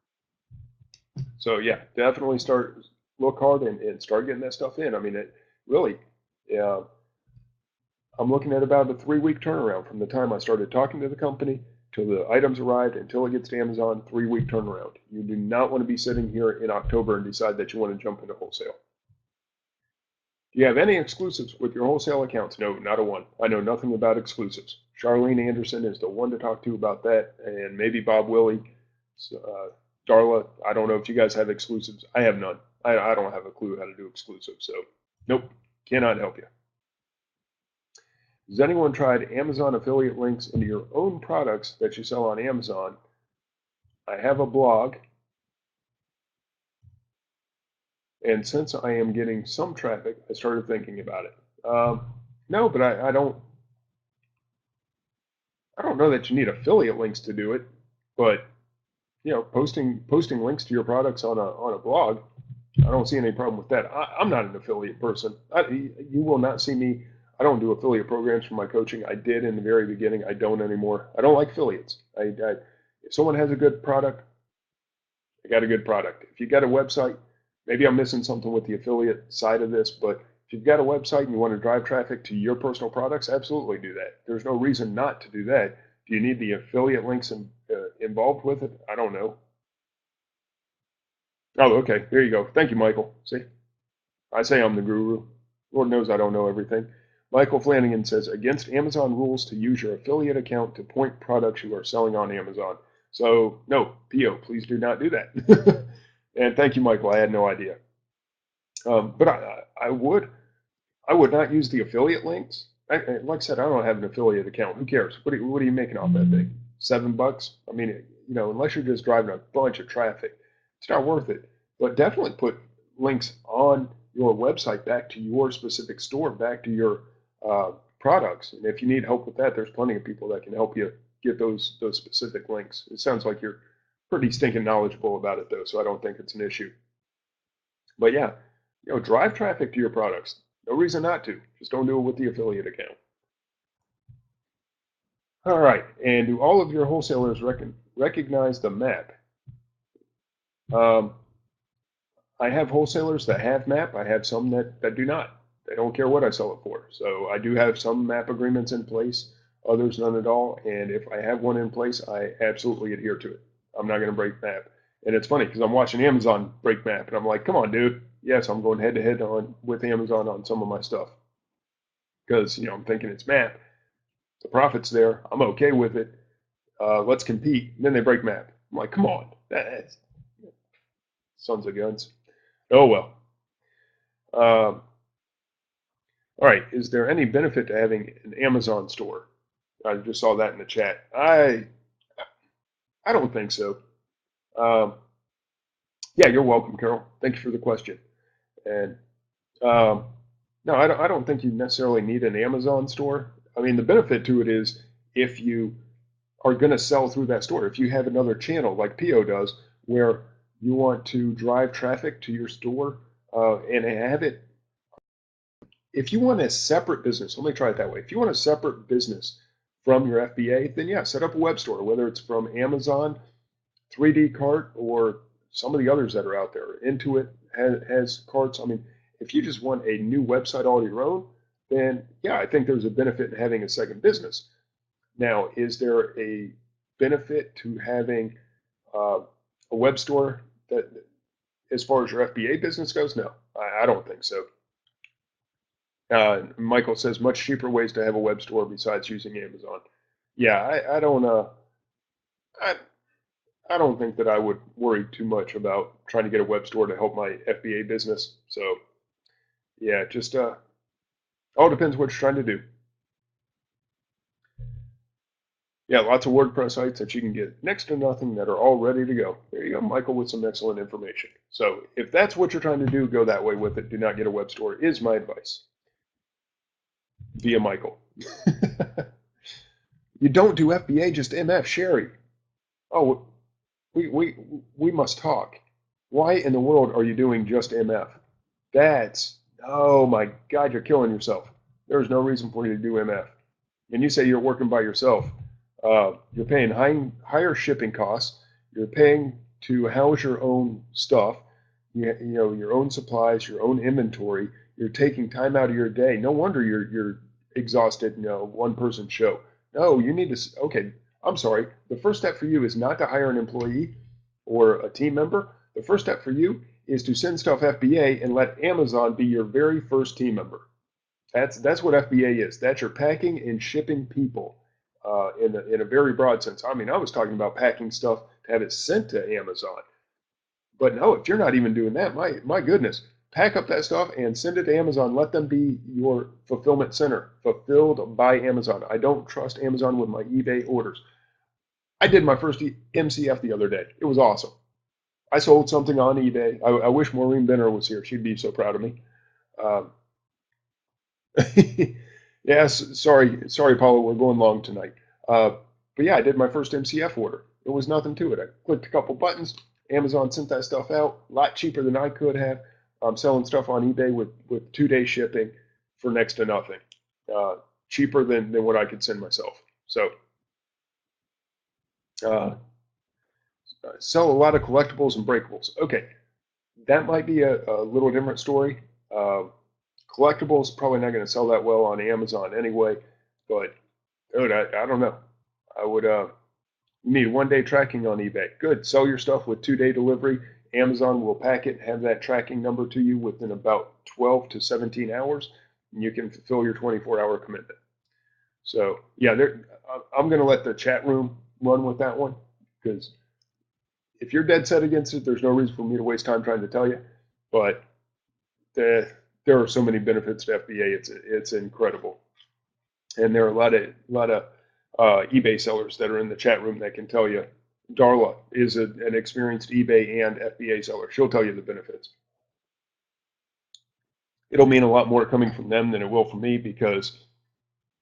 So yeah, definitely look hard and start getting that stuff in. I mean, it really, I'm looking at about a 3-week turnaround from the time I started talking to the company till the items arrived until it gets to Amazon. 3-week turnaround. You do not want to be sitting here in October and decide that you want to jump into wholesale. Do you have any exclusives with your wholesale accounts? No, not a one. I know nothing about exclusives. Charlene Anderson is the one to talk to about that, and maybe Bob Willie. Darla, I don't know if you guys have exclusives. I have none. I don't have a clue how to do exclusives, so nope, cannot help you. Has anyone tried Amazon affiliate links into your own products that you sell on Amazon? I have a blog, and since I am getting some traffic, I started thinking about it. No, but I don't know that you need affiliate links to do it, but posting links to your products on a blog, I don't see any problem with that. I'm not an affiliate person. You will not see me. I don't do affiliate programs for my coaching. I did in the very beginning. I don't anymore. I don't like affiliates. If someone has a good product, they got a good product. If you got a website, maybe I'm missing something with the affiliate side of this, but if you've got a website and you want to drive traffic to your personal products, absolutely do that. There's no reason not to do that. Do you need the affiliate links involved with it? I don't know. Oh, okay. There you go. Thank you, Michael. See, I say I'm the guru. Lord knows I don't know everything. Michael Flanagan says, against Amazon rules to use your affiliate account to point products you are selling on Amazon. So, no, P.O., please do not do that. And thank you, Michael. I had no idea. But I would not use the affiliate links. Like I said, I don't have an affiliate account. Who cares? What are you making off that thing? $7? I mean, unless you're just driving a bunch of traffic, it's not worth it. But definitely put links on your website back to your specific store, back to your products. And if you need help with that, there's plenty of people that can help you get those specific links. It sounds like you're pretty stinking knowledgeable about it, though, so I don't think it's an issue. But yeah, drive traffic to your products. No reason not to. Just don't do it with the affiliate account. All right. And do all of your wholesalers recognize the map? I have wholesalers that have MAP. I have some that do not. They don't care what I sell it for. So I do have some MAP agreements in place, others none at all. And if I have one in place, I absolutely adhere to it. I'm not going to break MAP. And it's funny because I'm watching Amazon break MAP, and I'm like, come on, dude. Yes, I'm going head to head with Amazon on some of my stuff because I'm thinking it's MAP. The profit's there. I'm okay with it. Let's compete. And then they break MAP. I'm like, come on, that's sons of guns. Oh well. All right. Is there any benefit to having an Amazon store? I just saw that in the chat. I don't think so. Yeah, you're welcome, Carol. Thank you for the question. And no, I don't think you necessarily need an Amazon store. I mean, the benefit to it is if you are going to sell through that store, if you have another channel like P.O. does, where you want to drive traffic to your store and have it. If you want a separate business, let me try it that way. If you want a separate business from your FBA, then yeah, set up a web store, whether it's from Amazon, 3D Cart, or some of the others that are out there. Intuit has carts. I mean, if you just want a new website all your own, then yeah, I think there's a benefit in having a second business. Now, is there a benefit to having a web store that, as far as your FBA business goes? No, I don't think so. Michael says much cheaper ways to have a web store besides using Amazon. Yeah, I don't think that I would worry too much about trying to get a web store to help my FBA business. So yeah, just all depends what you're trying to do. Yeah, lots of WordPress sites that you can get next to nothing that are all ready to go. There you go, Michael, with some excellent information. So if that's what you're trying to do, go that way with it. Do not get a web store, is my advice. Via Michael. You don't do FBA, just MF, Sherry. Oh, we must talk. Why in the world are you doing just MF? Oh my God, you're killing yourself. There's no reason for you to do MF. And you say you're working by yourself. You're paying higher shipping costs. You're paying to house your own stuff, your own supplies, your own inventory. You're taking time out of your day. No wonder you're exhausted. One person show. No, you need to. Okay, I'm sorry. The first step for you is not to hire an employee or a team member. The first step for you is to send stuff FBA and let Amazon be your very first team member. That's what FBA is. That's your packing and shipping people. in a very broad sense. I mean, I was talking about packing stuff to have it sent to Amazon. But no, if you're not even doing that, my goodness, pack up that stuff and send it to Amazon. Let them be your fulfillment center, fulfilled by Amazon. I don't trust Amazon with my eBay orders. I did my first MCF the other day. It was awesome. I sold something on eBay. I wish Maureen Benner was here. She'd be so proud of me. Um, yes, sorry, Paula, we're going long tonight. But yeah, I did my first MCF order. It was nothing to it. I clicked a couple buttons. Amazon sent that stuff out a lot cheaper than I could have. I'm selling stuff on eBay with 2-day shipping for next to nothing. Cheaper than what I could send myself. So uh, sell a lot of collectibles and breakables. Okay, that might be a little different story. Collectibles probably not going to sell that well on Amazon anyway. But dude, I don't know. I would you need 1-day tracking on eBay. Good. Sell your stuff with 2-day delivery. Amazon will pack it and have that tracking number to you within about 12 to 17 hours, and you can fulfill your 24-hour commitment. So yeah, I'm going to let the chat room run with that one, because if you're dead set against it, there's no reason for me to waste time trying to tell you. But there are so many benefits to FBA. It's incredible, and there are a lot of eBay sellers that are in the chat room that can tell you. Darla is an experienced eBay and FBA seller. She'll tell you the benefits. It'll mean a lot more coming from them than it will from me, because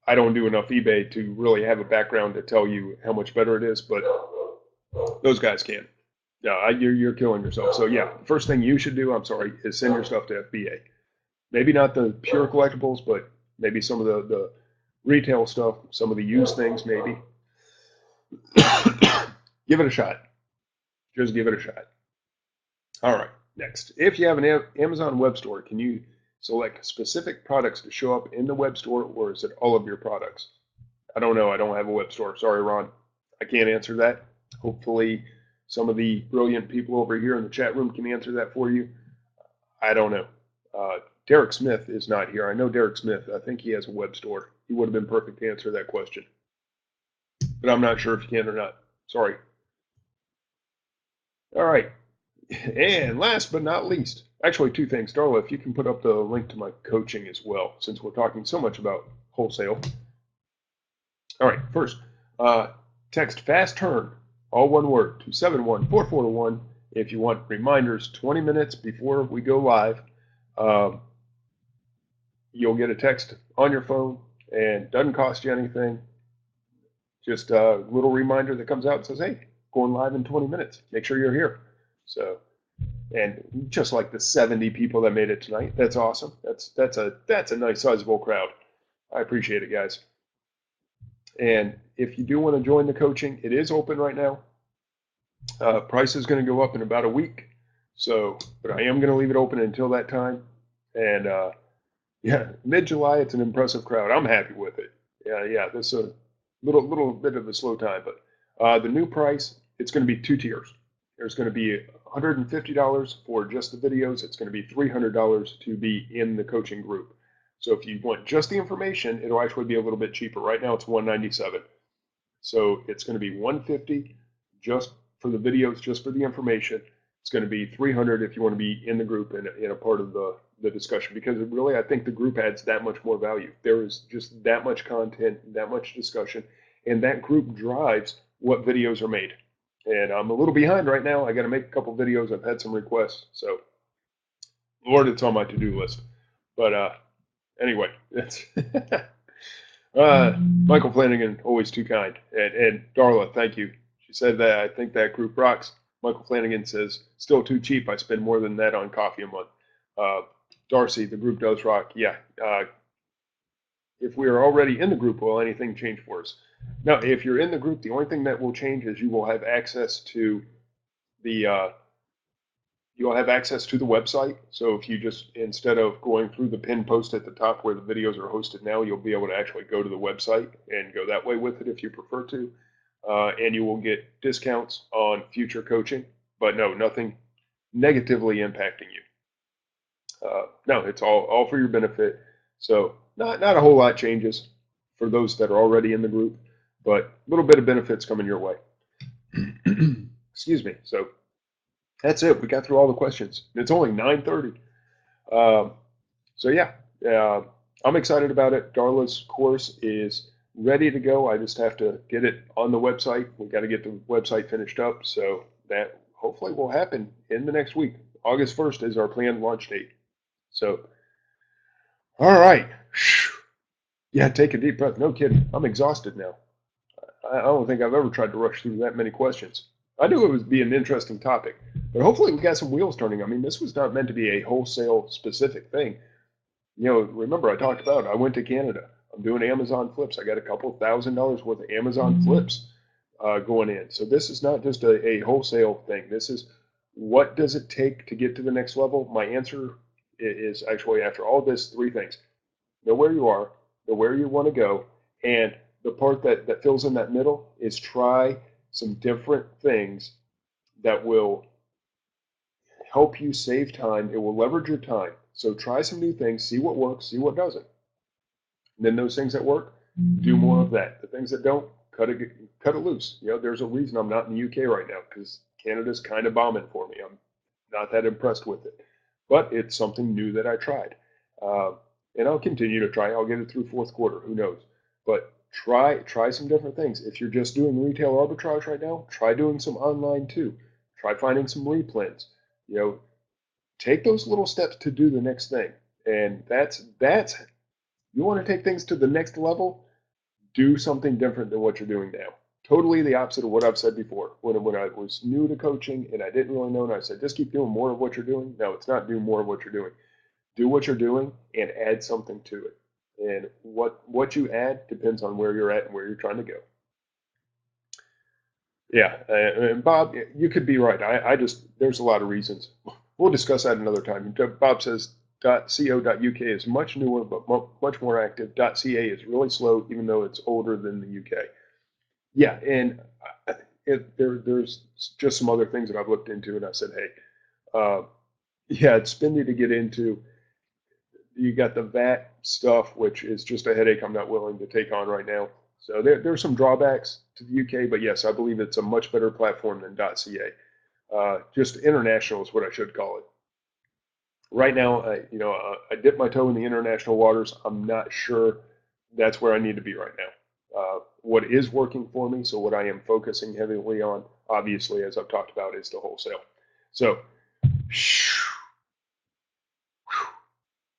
I don't do enough eBay to really have a background to tell you how much better it is, but those guys can. Yeah, you're killing yourself. So yeah, first thing you should do, I'm sorry, is send your stuff to FBA. Maybe not the pure collectibles, but maybe some of the retail stuff, some of the used things, maybe. Give it a shot. Just give it a shot. All right, next. If you have an Amazon web store, can you select specific products to show up in the web store, or is it all of your products? I don't know. I don't have a web store. Sorry, Ron. I can't answer that. Hopefully, some of the brilliant people over here in the chat room can answer that for you. I don't know. Derek Smith is not here. I know Derek Smith. I think he has a web store. He would have been perfect to answer that question. But I'm not sure if you can or not. Sorry. All right. And last but not least, actually 2 things. Darla, if you can put up the link to my coaching as well, since we're talking so much about wholesale. All right, first, text fast turn, all one word, to 71441 if you want reminders 20 minutes before we go live. You'll get a text on your phone, and doesn't cost you anything. Just a little reminder that comes out and says, hey, going live in 20 minutes. Make sure you're here. So, and just like the 70 people that made it tonight, that's awesome. That's a nice sizable crowd. I appreciate it, guys. And if you do want to join the coaching, it is open right now. Price is going to go up in about a week. So, but I am going to leave it open until that time. And yeah, mid-July, it's an impressive crowd. I'm happy with it. Yeah, this is a little bit of a slow time, but the new price, it's going to be 2 tiers. There's going to be $150 for just the videos. It's going to be $300 to be in the coaching group. So if you want just the information, it'll actually be a little bit cheaper. Right now it's $197. So it's going to be $150 just for the videos, just for the information. It's going to be $300 if you want to be in the group and in a part of the discussion, because really I think the group adds that much more value. There is just that much content, that much discussion, and that group drives what videos are made. And I'm a little behind right now. I got to make a couple videos. I've had some requests, so Lord, it's on my to-do list. But anyway, that's Michael Flanagan, always too kind. And Darla, thank you. She said that I think that group rocks. Michael Flanagan says, still too cheap. I spend more than that on coffee a month. Darcy, the group does rock. Yeah. If we are already in the group, will anything change for us? Now, if you're in the group, the only thing that will change is you will have access to the website. So if you just, instead of going through the pinned post at the top where the videos are hosted now, you'll be able to actually go to the website and go that way with it if you prefer to. And you will get discounts on future coaching, but no, nothing negatively impacting you. No, it's all for your benefit. So not a whole lot changes for those that are already in the group. but a little bit of benefits coming your way. Excuse me. So that's it. We got through all the questions. It's only 9:30. Um, so yeah, uh, I'm excited about it. Darla's course is ready to go. I just have to get it on the website. We got to get the website finished up. So that hopefully will happen in the next week. August 1st is our planned launch date. So, all right. Yeah, take a deep breath. No kidding. I'm exhausted now. I don't think I've ever tried to rush through that many questions. I knew it would be an interesting topic, but hopefully we got some wheels turning. I mean, this was not meant to be a wholesale specific thing. Remember I talked about I went to Canada. I'm doing Amazon flips. I got a couple $1,000s worth of Amazon flips going in. So this is not just a wholesale thing. This is what does it take to get to the next level? My answer is actually after all this, three things. Know where you are, know where you want to go, and the part that fills in that middle is try some different things that will help you save time. It will leverage your time. So try some new things, see what works, see what doesn't. And then those things that work, do more of that. The things that don't, cut it loose. There's a reason I'm not in the UK right now because Canada's kind of bombing for me. I'm not that impressed with it, but it's something new that I tried, and I'll continue to try. I'll get it through fourth quarter. Who knows? But try some different things. If you're just doing retail arbitrage right now, try doing some online too. Try finding some replens. Take those little steps to do the next thing. And that's you want to take things to the next level, do something different than what you're doing now. Totally the opposite of what I've said before. When I was new to coaching and I didn't really know, and I said, just keep doing more of what you're doing. No, it's not do more of what you're doing. Do what you're doing and add something to it. And what you add depends on where you're at and where you're trying to go. Yeah, and Bob, you could be right. I just there's a lot of reasons. We'll discuss that another time. Bob says .co.uk is much newer but much more active. .ca is really slow, even though it's older than the UK. Yeah, and there's just some other things that I've looked into, and I said, hey, yeah, it's spendy to get into. You got the VAT stuff, which is just a headache I'm not willing to take on right now. So there's some drawbacks to the UK, but yes, I believe it's a much better platform than .ca. Just international is what I should call it. Right now, I dip my toe in the international waters. I'm not sure that's where I need to be right now. What is working for me, so what I am focusing heavily on, obviously, as I've talked about, is the wholesale. So,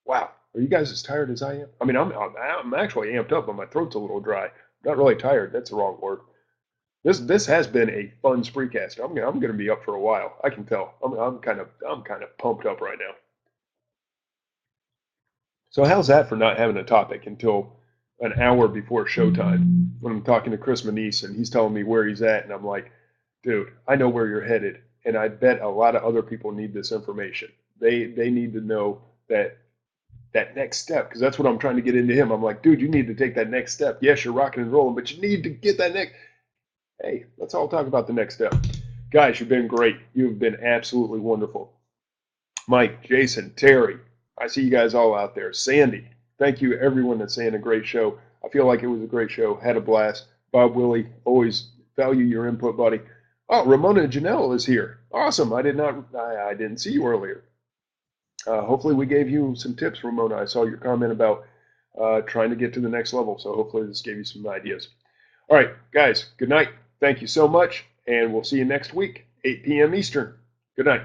wow, are you guys as tired as I am? I mean, I'm actually amped up, but my throat's a little dry. I'm not really tired. That's the wrong word. This has been a fun spreecast. I'm gonna be up for a while. I can tell. I'm kind of pumped up right now. So how's that for not having a topic until an hour before showtime when I'm talking to Chris Manise and he's telling me where he's at and I'm like, dude, I know where you're headed and I bet a lot of other people need this information. They need to know that next step because that's what I'm trying to get into him. I'm like, dude, you need to take that next step. Yes, you're rocking and rolling, but you need to get that next. Hey, let's all talk about the next step. Guys, you've been great. You've been absolutely wonderful. Mike, Jason, Terry, I see you guys all out there. Sandy, thank you everyone that's saying a great show. I feel like it was a great show. Had a blast. Bob Willie, always value your input, buddy. Oh, Ramona Janelle is here. Awesome. I didn't see you earlier. Hopefully we gave you some tips, Ramona. I saw your comment about trying to get to the next level. So hopefully this gave you some ideas. All right, guys, good night. Thank you so much. And we'll see you next week, 8 p.m. Eastern. Good night.